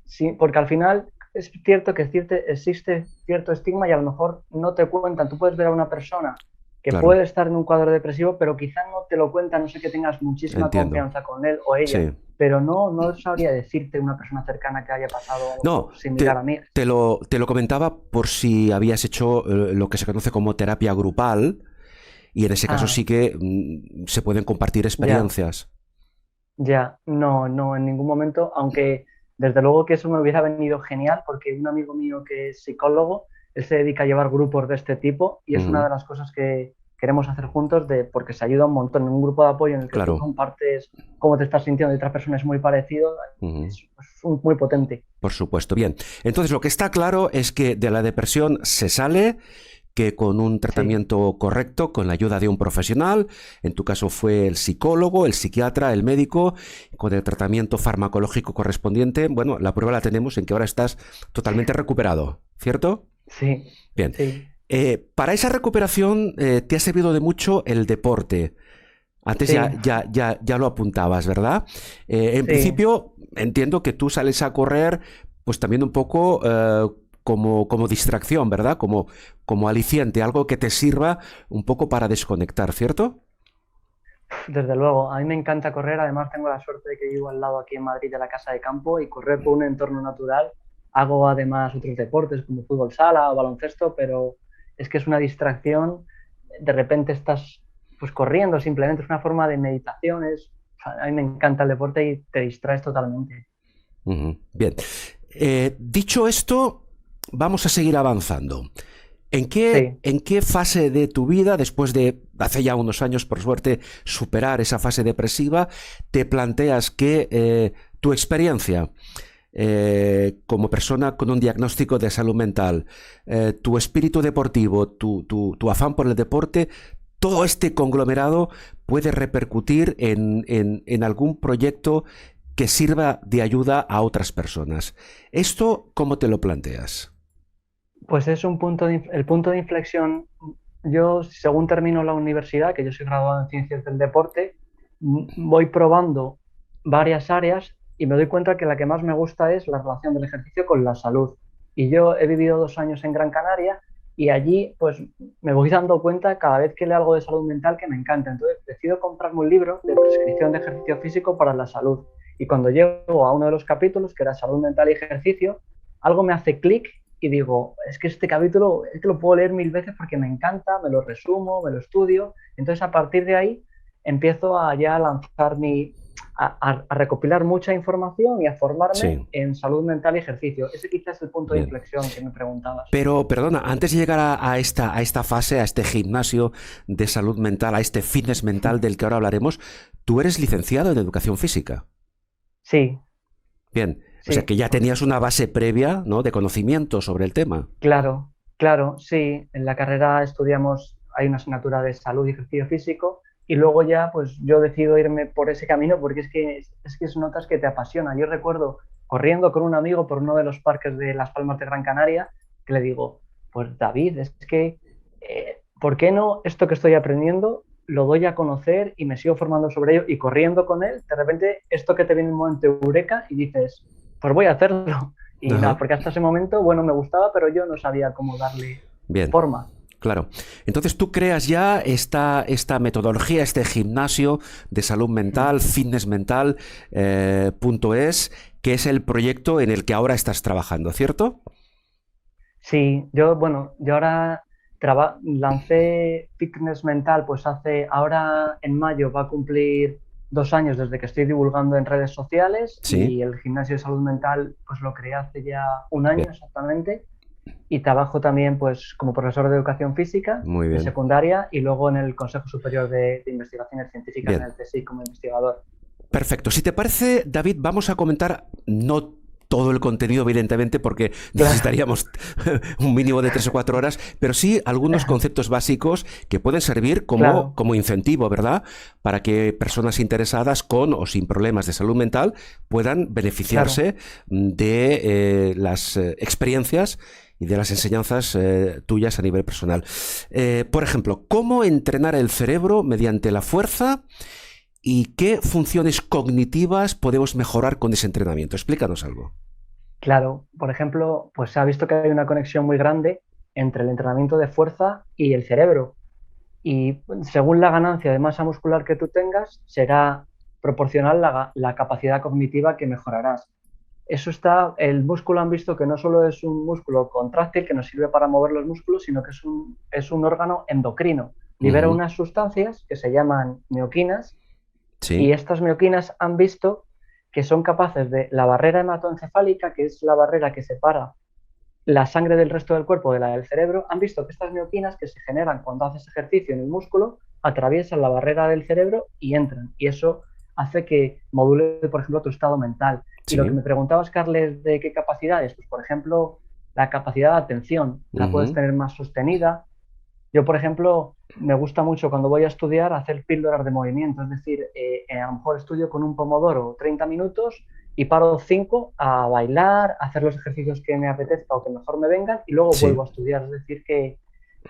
sí, porque al final es cierto que existe cierto estigma y a lo mejor no te cuentan. Tú puedes ver a una persona que Claro, puede estar en un cuadro depresivo, pero quizá no te lo cuenta, no sé que tengas muchísima entiendo. confianza con él o ella, Sí. pero no sabría decirte una persona cercana que haya pasado No, algo similar a mí. te lo comentaba por si habías hecho lo que se conoce como terapia grupal y en ese caso Ah, sí que se pueden compartir ya. experiencias. Ya, no, en ningún momento, aunque desde luego que eso me hubiera venido genial porque un amigo mío que es psicólogo, él se dedica a llevar grupos de este tipo y es una Ujú. de las cosas que queremos hacer juntos porque se ayuda un montón en un grupo de apoyo en el que tú Claro. compartes cómo te estás sintiendo y otra persona es muy parecido, Ujú. es muy potente. Por supuesto. Bien. Entonces, lo que está claro es que de la depresión se sale, que con un Sí, tratamiento correcto, con la ayuda de un profesional, en tu caso fue el psicólogo, el psiquiatra, el médico, con el tratamiento farmacológico correspondiente, bueno, la prueba la tenemos en que ahora estás totalmente recuperado, ¿cierto? sí, Bien. sí, Para esa recuperación te ha servido de mucho el deporte. Antes sí, ya lo apuntabas, ¿verdad? En sí. principio, entiendo que tú sales a correr, pues también un poco como distracción, ¿verdad? Como aliciente, algo que te sirva un poco para desconectar, ¿cierto? Desde luego, a mí me encanta correr, además tengo la suerte de que vivo al lado aquí en Madrid de la casa de campo y correr por un entorno natural Hago además otros deportes como fútbol sala o baloncesto, pero es que es una distracción. De repente estás pues corriendo, simplemente es una forma de meditación. A mí me encanta el deporte y te distraes totalmente. Bien. Dicho esto, vamos a seguir avanzando. Sí. ¿En qué fase de tu vida, después de, hace ya unos años, por suerte, superar esa fase depresiva, te planteas que tu experiencia como persona con un diagnóstico de salud mental, tu espíritu deportivo, tu afán por el deporte, todo este conglomerado puede repercutir en algún proyecto que sirva de ayuda a otras personas? ¿Esto cómo te lo planteas? Pues es el punto de inflexión. Yo, según termino la universidad, que yo soy graduado en Ciencias del Deporte, voy probando varias áreas y me doy cuenta que la que más me gusta es la relación del ejercicio con la salud. Y yo he vivido 2 años en Gran Canaria y allí pues me voy dando cuenta cada vez que leo algo de salud mental que me encanta. Entonces decido comprarme un libro de prescripción de ejercicio físico para la salud. Y cuando llego a uno de los capítulos, que era salud mental y ejercicio, algo me hace clic y digo, es que este capítulo es que lo puedo leer 1000 veces porque me encanta, me lo resumo, me lo estudio. Entonces, a partir de ahí, empiezo a ya lanzar a recopilar mucha información y a formarme Sí, en salud mental y ejercicio. Ese quizás es el punto de bien. inflexión que me preguntabas. Pero, perdona, antes de llegar a esta fase, a este gimnasio de salud mental, a este fitness mental del que ahora hablaremos, tú eres licenciado en educación física. Sí, Bien, o sea sí, que ya tenías una base previa, ¿no?, de conocimiento sobre el tema. claro, claro, sí. En la carrera estudiamos, hay una asignatura de salud y ejercicio físico y luego ya pues yo decido irme por ese camino porque es que notas que te apasiona. Yo recuerdo corriendo con un amigo por uno de los parques de Las Palmas de Gran Canaria que le digo, pues David, es que, ¿por qué no esto que estoy aprendiendo lo doy a conocer y me sigo formando sobre ello? Y corriendo con él, de repente esto que te viene un momento eureka y dices, pues voy a hacerlo. Y nada, Ajá. porque hasta ese momento, bueno, me gustaba, pero yo no sabía cómo darle Bien. forma. Claro. Entonces tú creas ya esta metodología, este gimnasio de salud mental, fitness mental, .es, que es el proyecto en el que ahora estás trabajando, ¿cierto? Sí, yo ahora lancé Fitness Mental, pues ahora en mayo va a cumplir 2 años desde que estoy divulgando en redes sociales Sí. y el gimnasio de salud mental pues lo creé hace ya un Bien. año exactamente y trabajo también pues como profesor de educación física Muy de bien. secundaria y luego en el Consejo Superior de Investigaciones Científicas, en Bien. el CSIC como investigador. Perfecto. Si te parece, David, vamos a comentar no todo el contenido, evidentemente, porque Claro. necesitaríamos un mínimo de 3 o 4 horas, pero sí algunos conceptos básicos que pueden servir Claro, como incentivo, ¿verdad? Para que personas interesadas con o sin problemas de salud mental puedan claro. beneficiarse de las experiencias y de las enseñanzas tuyas a nivel personal. Por ejemplo, ¿cómo entrenar el cerebro mediante la fuerza? ¿Y qué funciones cognitivas podemos mejorar con ese entrenamiento? Explícanos algo. Claro, por ejemplo, pues se ha visto que hay una conexión muy grande entre el entrenamiento de fuerza y el cerebro. Y según la ganancia de masa muscular que tú tengas, será proporcional la capacidad cognitiva que mejorarás. El músculo han visto que no solo es un músculo contráctil que nos sirve para mover los músculos, sino que es un órgano endocrino. Libera Ujú. unas sustancias que se llaman mioquinas y Sí, estas mioquinas han visto que son capaces de la barrera hematoencefálica, que es la barrera que separa la sangre del resto del cuerpo de la del cerebro, han visto que estas mioquinas que se generan cuando haces ejercicio en el músculo atraviesan la barrera del cerebro y entran. Y eso hace que module, por ejemplo, tu estado mental. Y lo que sí. me preguntabas, Carles, de qué capacidades, pues por ejemplo, la capacidad de atención la puedes Ujú. tener más sostenida. Yo, por ejemplo, me gusta mucho cuando voy a estudiar hacer píldoras de movimiento, es decir, a lo mejor estudio con un pomodoro 30 minutos y paro 5 a bailar, a hacer los ejercicios que me apetezca o que mejor me vengan y luego vuelvo a Sí. estudiar. Es decir, que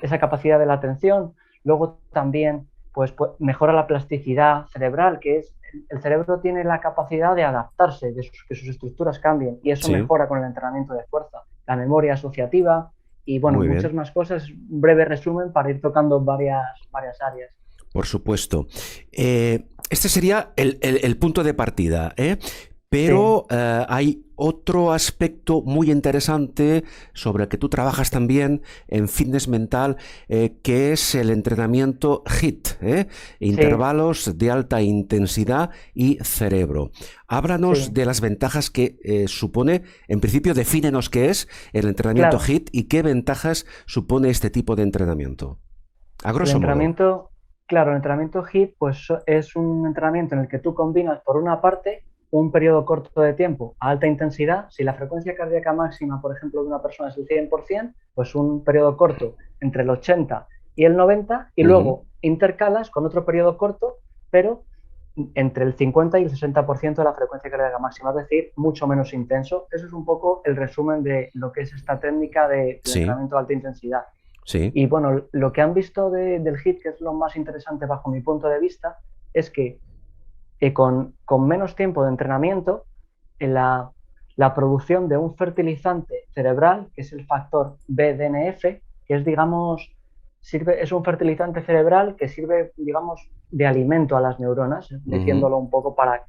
esa capacidad de la atención, luego también pues mejora la plasticidad cerebral, que es el cerebro tiene la capacidad de adaptarse, que sus estructuras cambien y eso Sí. mejora con el entrenamiento de fuerza. La memoria asociativa, y bueno, Muy muchas bien. más cosas. Un breve resumen para ir tocando varias áreas. Por supuesto. Este sería el punto de partida, ¿eh? Pero hay otro aspecto muy interesante sobre el que tú trabajas también en fitness mental, que es el entrenamiento HIIT, intervalos de alta intensidad y cerebro. Háblanos de las ventajas que supone, en principio defínenos qué es el entrenamiento HIIT y qué ventajas supone este tipo de entrenamiento. A grosso modo. Claro, el entrenamiento HIIT pues, es un entrenamiento en el que tú combinas, por una parte, un periodo corto de tiempo a alta intensidad. Si la frecuencia cardíaca máxima, por ejemplo, de una persona es el 100%, pues un periodo corto entre el 80 y el 90, y luego intercalas con otro periodo corto, pero entre el 50 y el 60% de la frecuencia cardíaca máxima, es decir, mucho menos intenso. Eso es un poco el resumen de lo que es esta técnica de entrenamiento de alta intensidad. Sí. Y bueno, lo que han visto del HIIT, que es lo más interesante bajo mi punto de vista, es que con menos tiempo de entrenamiento, la producción de un fertilizante cerebral, que es el factor BDNF, que es, digamos, es un fertilizante cerebral que sirve, digamos, de alimento a las neuronas, diciéndolo un poco para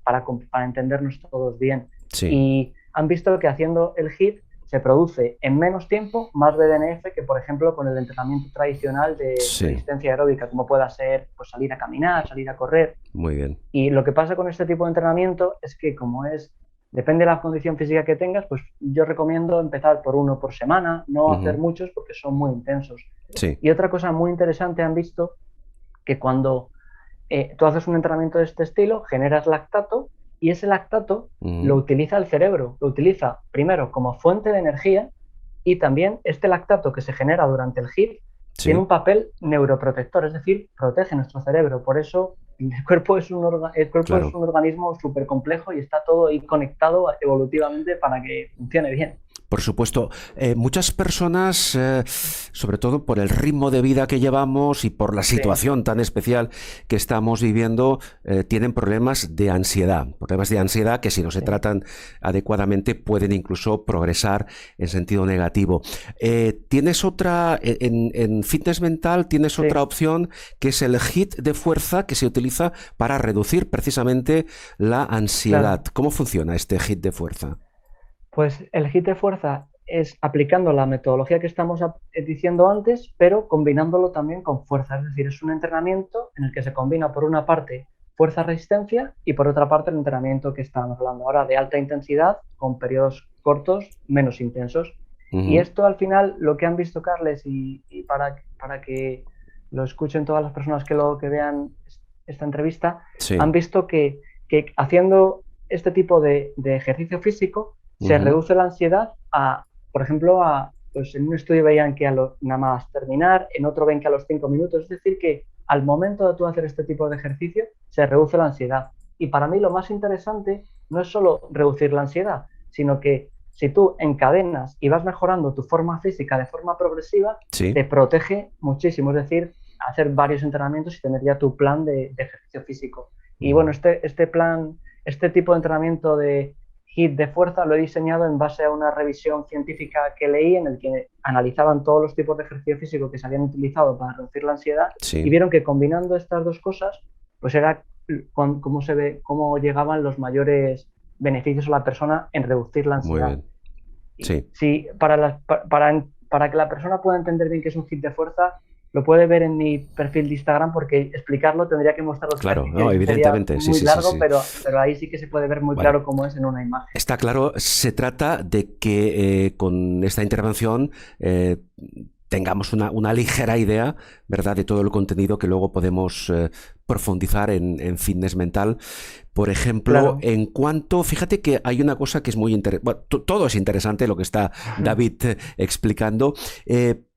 entendernos todos bien. Sí. Y han visto que haciendo el HIIT se produce en menos tiempo más BDNF que, por ejemplo, con el entrenamiento tradicional de resistencia aeróbica, como pueda ser pues, salir a caminar, salir a correr. Muy bien. Y lo que pasa con este tipo de entrenamiento es que, depende de la condición física que tengas, pues yo recomiendo empezar por uno por semana, no hacer muchos porque son muy intensos. Sí. Y otra cosa muy interesante, han visto que cuando tú haces un entrenamiento de este estilo, generas lactato, y ese lactato lo utiliza el cerebro, lo utiliza primero como fuente de energía, y también este lactato que se genera durante el HIIT tiene un papel neuroprotector, es decir, protege nuestro cerebro. Por eso el cuerpo es un organismo súper complejo y está todo ahí conectado evolutivamente para que funcione bien. Por supuesto, muchas personas, sobre todo por el ritmo de vida que llevamos y por la situación tan especial que estamos viviendo, tienen problemas de ansiedad que si no se tratan adecuadamente pueden incluso progresar en sentido negativo. Tienes otra, en fitness mental tienes otra opción, que es el HIIT de fuerza, que se utiliza para reducir precisamente la ansiedad. ¿Cómo funciona este HIIT de fuerza? Pues el HIIT de fuerza es aplicando la metodología que estamos diciendo antes, pero combinándolo también con fuerza. Es decir, es un entrenamiento en el que se combina por una parte fuerza-resistencia y por otra parte el entrenamiento que estábamos hablando ahora de alta intensidad con periodos cortos menos intensos. Y esto al final lo que han visto, Carles, y para que lo escuchen todas las personas que vean esta entrevista, han visto que haciendo este tipo de ejercicio físico se reduce la ansiedad por ejemplo, pues en un estudio veían que nada más terminar, en otro ven que a los 5 minutos, es decir, que al momento de tú hacer este tipo de ejercicio se reduce la ansiedad. Y para mí lo más interesante no es solo reducir la ansiedad, sino que si tú encadenas y vas mejorando tu forma física de forma progresiva, te protege muchísimo, es decir, hacer varios entrenamientos y tener ya tu plan de ejercicio físico. Y bueno, este tipo de entrenamiento de HIIT de fuerza lo he diseñado en base a una revisión científica que leí en el que analizaban todos los tipos de ejercicio físico que se habían utilizado para reducir la ansiedad y vieron que combinando estas dos cosas, pues era cómo llegaban los mayores beneficios a la persona en reducir la ansiedad. Muy bien. Sí, para que la persona pueda entender bien qué es un HIIT de fuerza, lo puede ver en mi perfil de Instagram, porque explicarlo tendría que mostraros. Claro, no, evidentemente. Muy largo, pero ahí sí que se puede ver muy claro cómo es en una imagen. Está claro, se trata de que con esta intervención tengamos una ligera idea, ¿verdad?, de todo el contenido que luego podemos profundizar en fitness mental. Por ejemplo, en cuanto, fíjate que hay una cosa que es muy interesante, bueno, todo es interesante lo que está David explicando,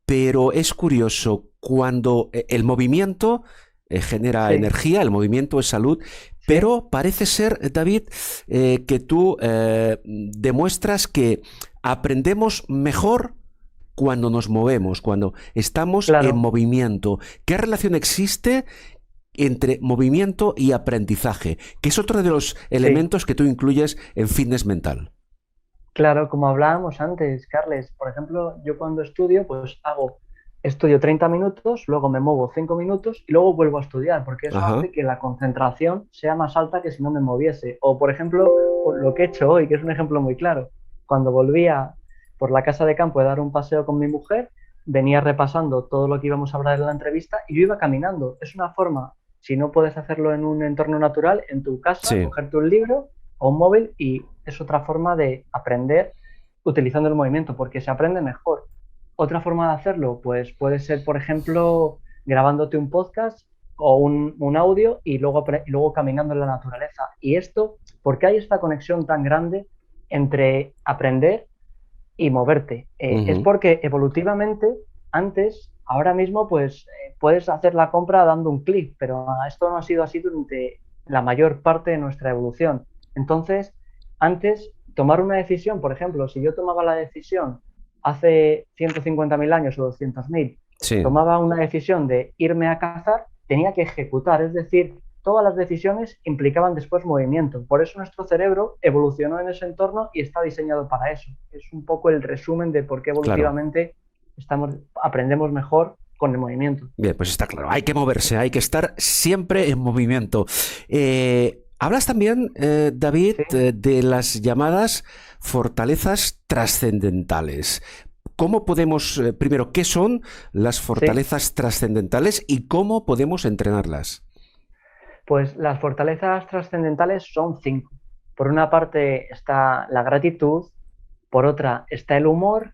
pero es curioso, cuando el movimiento genera energía, el movimiento es salud, pero parece ser, David, que tú demuestras que aprendemos mejor cuando nos movemos, cuando estamos en movimiento. ¿Qué relación existe entre movimiento y aprendizaje? Que es otro de los elementos que tú incluyes en fitness mental. Claro, como hablábamos antes, Carles, por ejemplo, yo cuando estudio, pues estudio 30 minutos, luego me muevo 5 minutos y luego vuelvo a estudiar, porque eso hace que la concentración sea más alta que si no me moviese. O, por ejemplo, lo que he hecho hoy, que es un ejemplo muy claro. Cuando volvía por la casa de campo de dar un paseo con mi mujer, venía repasando todo lo que íbamos a hablar en la entrevista y yo iba caminando. Es una forma, si no puedes hacerlo en un entorno natural, en tu casa, Sí. cogerte un libro o un móvil, y es otra forma de aprender utilizando el movimiento, porque se aprende mejor. Otra forma de hacerlo, pues puede ser, por ejemplo, grabándote un podcast o un audio y luego caminando en la naturaleza. Y esto, ¿por qué hay esta conexión tan grande entre aprender y moverte? Es porque evolutivamente antes, ahora mismo, pues puedes hacer la compra dando un clic, pero esto no ha sido así durante la mayor parte de nuestra evolución. Entonces, antes, tomar una decisión, por ejemplo, si yo tomaba la decisión hace 150.000 años o 200.000, Sí. tomaba una decisión de irme a cazar, tenía que ejecutar, es decir, todas las decisiones implicaban después movimiento. Por eso nuestro cerebro evolucionó en ese entorno y está diseñado para eso. Es un poco el resumen de por qué Claro. evolutivamente aprendemos mejor con el movimiento. Bien, pues está claro. Hay que moverse, hay que estar siempre en movimiento. Hablas también, David, Sí, de las llamadas fortalezas trascendentales. ¿Cómo podemos, primero, qué son las sí. fortalezas trascendentales y cómo podemos entrenarlas? Pues las fortalezas trascendentales son 5. Por una parte está la gratitud, por otra está el humor,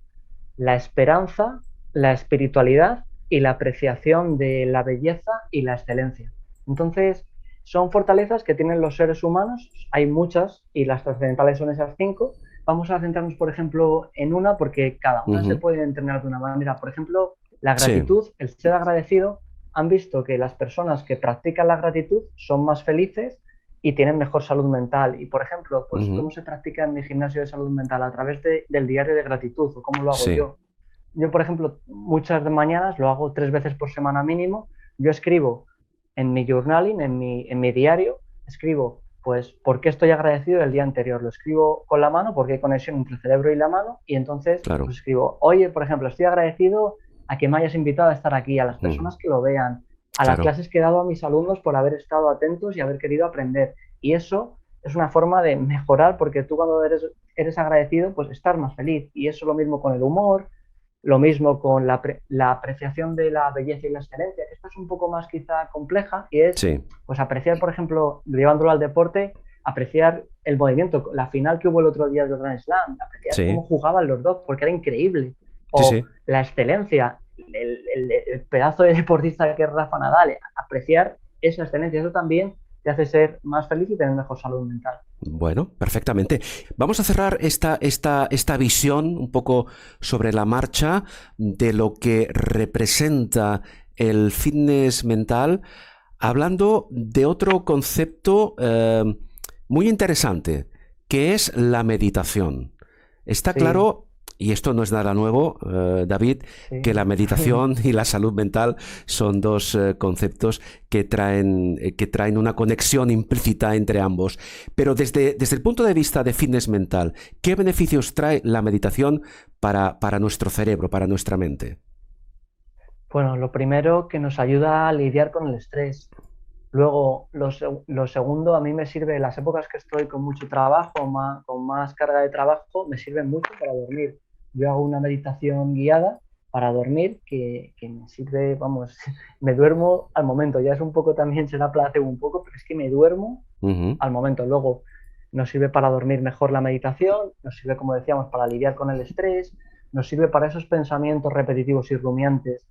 la esperanza, la espiritualidad y la apreciación de la belleza y la excelencia. Entonces, son fortalezas que tienen los seres humanos, hay muchas y las trascendentales son esas 5. Vamos a centrarnos, por ejemplo, en una porque cada una se Ujú. puede entrenar de una manera. Por ejemplo, la Sí. gratitud, el ser agradecido, han visto que las personas que practican la gratitud son más felices y tienen mejor salud mental. Y, por ejemplo, pues, Ujú. ¿cómo se practica en mi gimnasio de salud mental? A través del diario de gratitud, o cómo lo hago Sí. yo. Yo, por ejemplo, muchas de mañanas, lo hago 3 veces por semana mínimo, yo escribo en mi journaling, en mi diario, escribo, pues, por qué estoy agradecido del día anterior. Lo escribo con la mano porque hay conexión entre el cerebro y la mano, y entonces, Claro. pues escribo, oye, por ejemplo, estoy agradecido a que me hayas invitado a estar aquí, a las Ujú. personas que lo vean, a las Claro. clases que he dado a mis alumnos por haber estado atentos y haber querido aprender. Y eso es una forma de mejorar, porque tú cuando eres agradecido, pues estás más feliz. Y eso lo mismo con el humor, lo mismo con la apreciación de la belleza y la excelencia, que esta es un poco más quizá compleja, y es Sí. pues apreciar, por ejemplo, llevándolo al deporte, apreciar el movimiento, la final que hubo el otro día del Grand Slam, apreciar cómo Sí. jugaban los dos, porque era increíble. Sí, O sí. la excelencia, el pedazo de deportista que es Rafa Nadal, apreciar esa excelencia, eso también te hace ser más feliz y tener mejor salud mental. Bueno, perfectamente. Vamos a cerrar esta visión un poco sobre la marcha de lo que representa el fitness mental, hablando de otro concepto muy interesante, que es la meditación. Está Sí, claro, y esto no es nada nuevo, David, que la sí. meditación y la salud mental son dos conceptos que traen una conexión implícita entre ambos. Pero desde el punto de vista de fitness mental, ¿qué beneficios trae la meditación para nuestro cerebro, para nuestra mente? Bueno, lo primero, que nos ayuda a lidiar con el estrés. Luego, lo segundo, a mí me sirve, en las épocas que estoy con mucho trabajo, con más carga de trabajo, me sirve mucho para dormir. Yo hago una meditación guiada para dormir que me sirve, vamos, me duermo al momento. Ya es un poco también, será placebo un poco, pero es que me duermo Ujú. al momento. Luego, nos sirve para dormir mejor la meditación, nos sirve, como decíamos, para lidiar con el estrés, nos sirve para esos pensamientos repetitivos y rumiantes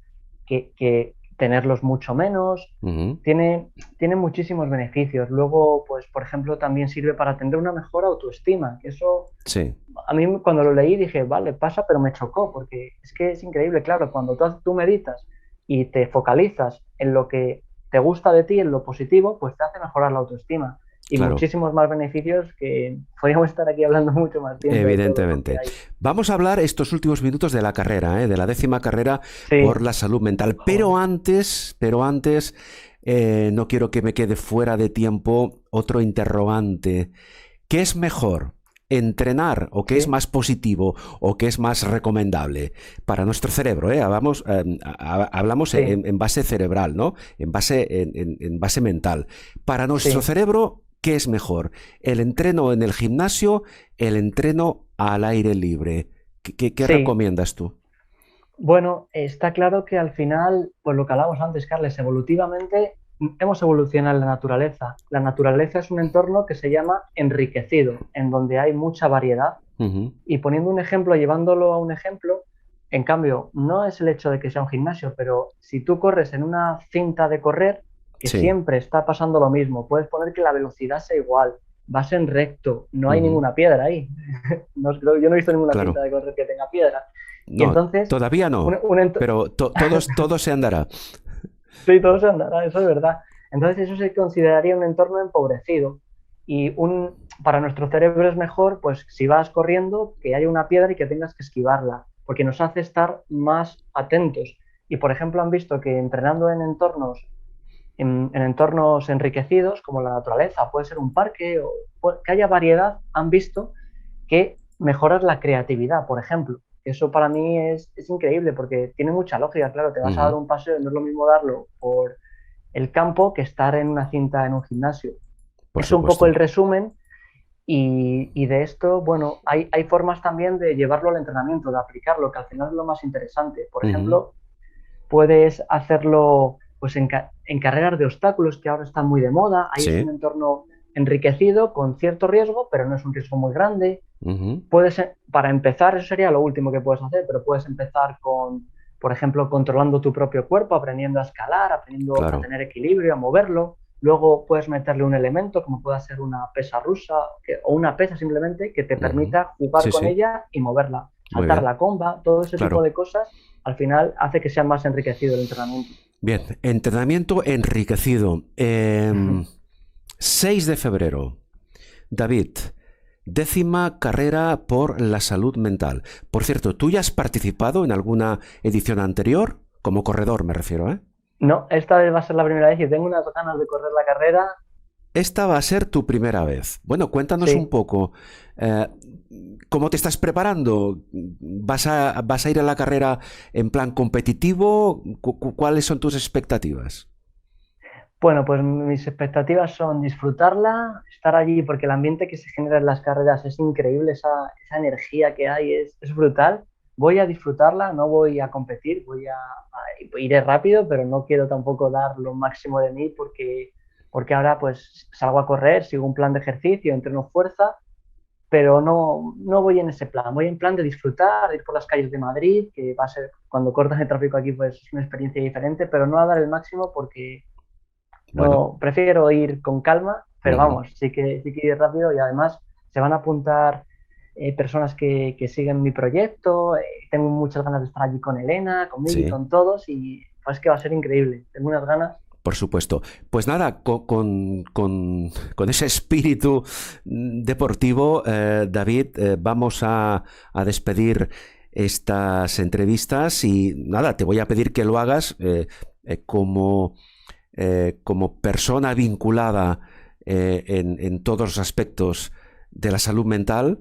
que tenerlos mucho menos. Ujú. Tiene muchísimos beneficios. Luego, pues, por ejemplo, también sirve para tener una mejor autoestima, que eso Sí, a mí cuando lo leí dije, vale, pasa, pero me chocó, porque es que es increíble, claro, cuando tú meditas y te focalizas en lo que te gusta de ti, en lo positivo, pues te hace mejorar la autoestima. Y claro. muchísimos más beneficios que podríamos estar aquí hablando mucho más tiempo de todo lo que Evidentemente. hay. Vamos a hablar estos últimos minutos de la carrera, de la 10ª carrera por Sí, la salud mental. joder, Pero antes, no quiero que me quede fuera de tiempo otro interrogante. ¿Qué es mejor? ¿Entrenar o qué es sí, más positivo o qué es más recomendable para nuestro cerebro? Hablamos sí, en base cerebral, ¿no? En base mental. Para nuestro sí. cerebro, ¿qué es mejor? ¿El entreno en el gimnasio, el entreno al aire libre? ¿Qué Sí, recomiendas tú? bueno, está claro que al final, pues lo que hablábamos antes, Carles, evolutivamente hemos evolucionado en la naturaleza. La naturaleza es un entorno que se llama enriquecido, en donde hay mucha variedad. Ujú. Y poniendo un ejemplo, llevándolo a un ejemplo, en cambio, no es el hecho de que sea un gimnasio, pero si tú corres en una cinta de correr, que Sí. siempre está pasando lo mismo, puedes poner que la velocidad sea igual, vas en recto, no hay Ujú. ninguna piedra ahí. No, yo no he visto ninguna cinta Claro. de correr que tenga piedra. Y No, entonces, todavía un, no, un ento- pero todo se andará. sí, todo se andará, eso es verdad. Entonces eso se consideraría un entorno empobrecido. Y para nuestro cerebro es mejor, pues si vas corriendo, que haya una piedra y que tengas que esquivarla, porque nos hace estar más atentos. Y por ejemplo han visto que entrenando en entornos enriquecidos, como la naturaleza, puede ser un parque, o que haya variedad, han visto que mejoras la creatividad, por ejemplo. Eso para mí es increíble porque tiene mucha lógica, claro, te vas a dar Ujú. un paseo, no es lo mismo darlo por el campo que estar en una cinta en un gimnasio. Por Es un poco el supuesto. resumen y de esto, bueno, hay formas también de llevarlo al entrenamiento, de aplicarlo, que al final es lo más interesante. Por Ujú. ejemplo, puedes hacerlo pues en carreras de obstáculos que ahora están muy de moda. Ahí es un Sí. entorno enriquecido con cierto riesgo, pero no es un riesgo muy grande. Ujú. Para empezar, eso sería lo último que puedes hacer, pero puedes empezar con, por ejemplo, controlando tu propio cuerpo, aprendiendo a escalar, aprendiendo a Claro. tener equilibrio, a moverlo. Luego puedes meterle un elemento, como puede ser una pesa rusa o una pesa simplemente, que te Ujú. permita jugar Sí, con sí. ella y moverla. Muy Saltar bien. la comba, todo ese tipo Claro. de cosas, al final hace que sea más enriquecido el entrenamiento. Bien. Entrenamiento enriquecido. 6 de febrero. David, 10ª carrera por la salud mental. Por cierto, ¿tú ya has participado en alguna edición anterior? Como corredor me refiero, ¿eh? No, esta vez va a ser la primera vez y tengo unas ganas de correr la carrera. Esta va a ser tu primera vez. Bueno, cuéntanos un Sí, poco. eh, ¿Cómo te estás preparando? ¿Vas a ir a la carrera en plan competitivo? ¿Cuáles son tus expectativas? bueno, pues mis expectativas son disfrutarla, estar allí, porque el ambiente que se genera en las carreras es increíble, esa energía que hay es brutal. Voy a disfrutarla, no voy a competir, iré rápido, pero no quiero tampoco dar lo máximo de mí porque ahora pues salgo a correr, sigo un plan de ejercicio, entreno fuerza, pero no voy en ese plan, voy en plan de disfrutar, de ir por las calles de Madrid, que va a ser, cuando cortas el tráfico aquí, pues es una experiencia diferente, pero no a dar el máximo porque Bueno. no, prefiero ir con calma, pero Ujú. vamos, sí que ir rápido y además se van a apuntar personas que siguen mi proyecto. Tengo muchas ganas de estar allí con Elena, con Miki, Sí. con todos y pues que va a ser increíble. Tengo unas ganas. Por supuesto. Pues nada, con ese espíritu deportivo, David, vamos a despedir estas entrevistas y nada, te voy a pedir que lo hagas como persona vinculada en todos los aspectos de la salud mental,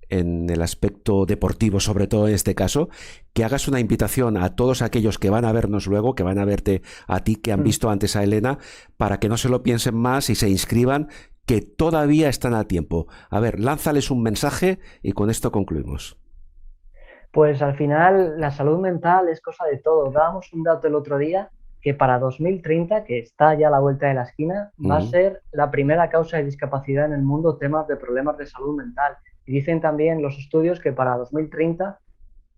en el aspecto deportivo, sobre todo en este caso, que hagas una invitación a todos aquellos que van a vernos luego, que van a verte a ti, que han Mm. visto antes a Elena, para que no se lo piensen más y se inscriban, que todavía están a tiempo. A ver, lánzales un mensaje y con esto concluimos. Pues al final la salud mental es cosa de todo. Dábamos un dato el otro día que para 2030, que está ya a la vuelta de la esquina, va a Ujú. ser la primera causa de discapacidad en el mundo temas de problemas de salud mental. Y dicen también los estudios que para 2030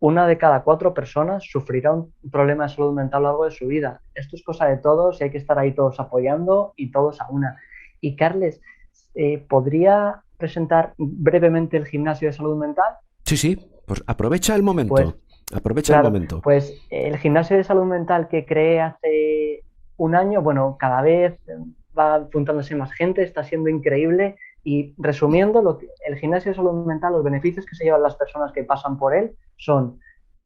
una de cada 4 personas sufrirá un problema de salud mental a lo largo de su vida. Esto es cosa de todos y hay que estar ahí todos apoyando y todos a una. Y Carles, ¿podría presentar brevemente el gimnasio de salud mental? Sí, sí, pues aprovecha el Pues momento. Aprovecha el claro, momento. pues el gimnasio de salud mental que creé hace un año, bueno, cada vez va apuntándose más gente, está siendo increíble. Y resumiendo, el gimnasio de salud mental, los beneficios que se llevan las personas que pasan por él son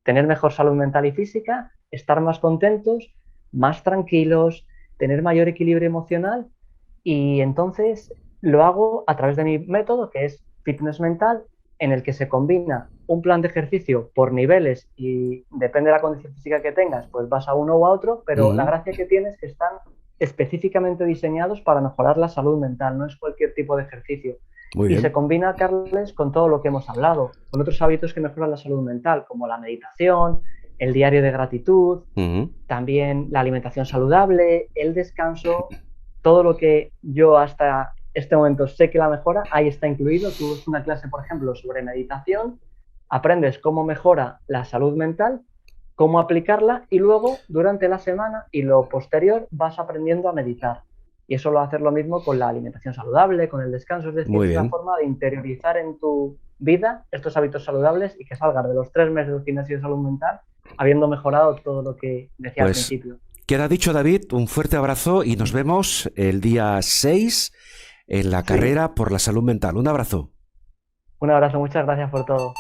tener mejor salud mental y física, estar más contentos, más tranquilos, tener mayor equilibrio emocional. Y entonces lo hago a través de mi método, que es fitness mental, en el que se combina un plan de ejercicio por niveles y depende de la condición física que tengas, pues vas a uno u a otro, pero la Ujú. gracia que tiene es que están específicamente diseñados para mejorar la salud mental, no es cualquier tipo de ejercicio. Muy Y bien. se combina, Carles, con todo lo que hemos hablado, con otros hábitos que mejoran la salud mental, como la meditación, el diario de gratitud, también la alimentación saludable, el descanso, todo lo que yo hasta este momento sé que la mejora, ahí está incluido. Tú ves una clase, por ejemplo, sobre meditación, aprendes cómo mejora la salud mental, cómo aplicarla y luego durante la semana y lo posterior vas aprendiendo a meditar. Y eso lo va a hacer lo mismo con la alimentación saludable, con el descanso, es decir, Muy es una bien. forma de interiorizar en tu vida estos hábitos saludables y que salgas de los 3 meses del gimnasio de salud mental habiendo mejorado todo lo que decía al Pues principio. queda dicho, David, un fuerte abrazo y nos vemos el día 6 en la Sí. carrera por la salud mental. Un abrazo. Un abrazo, muchas gracias por todo.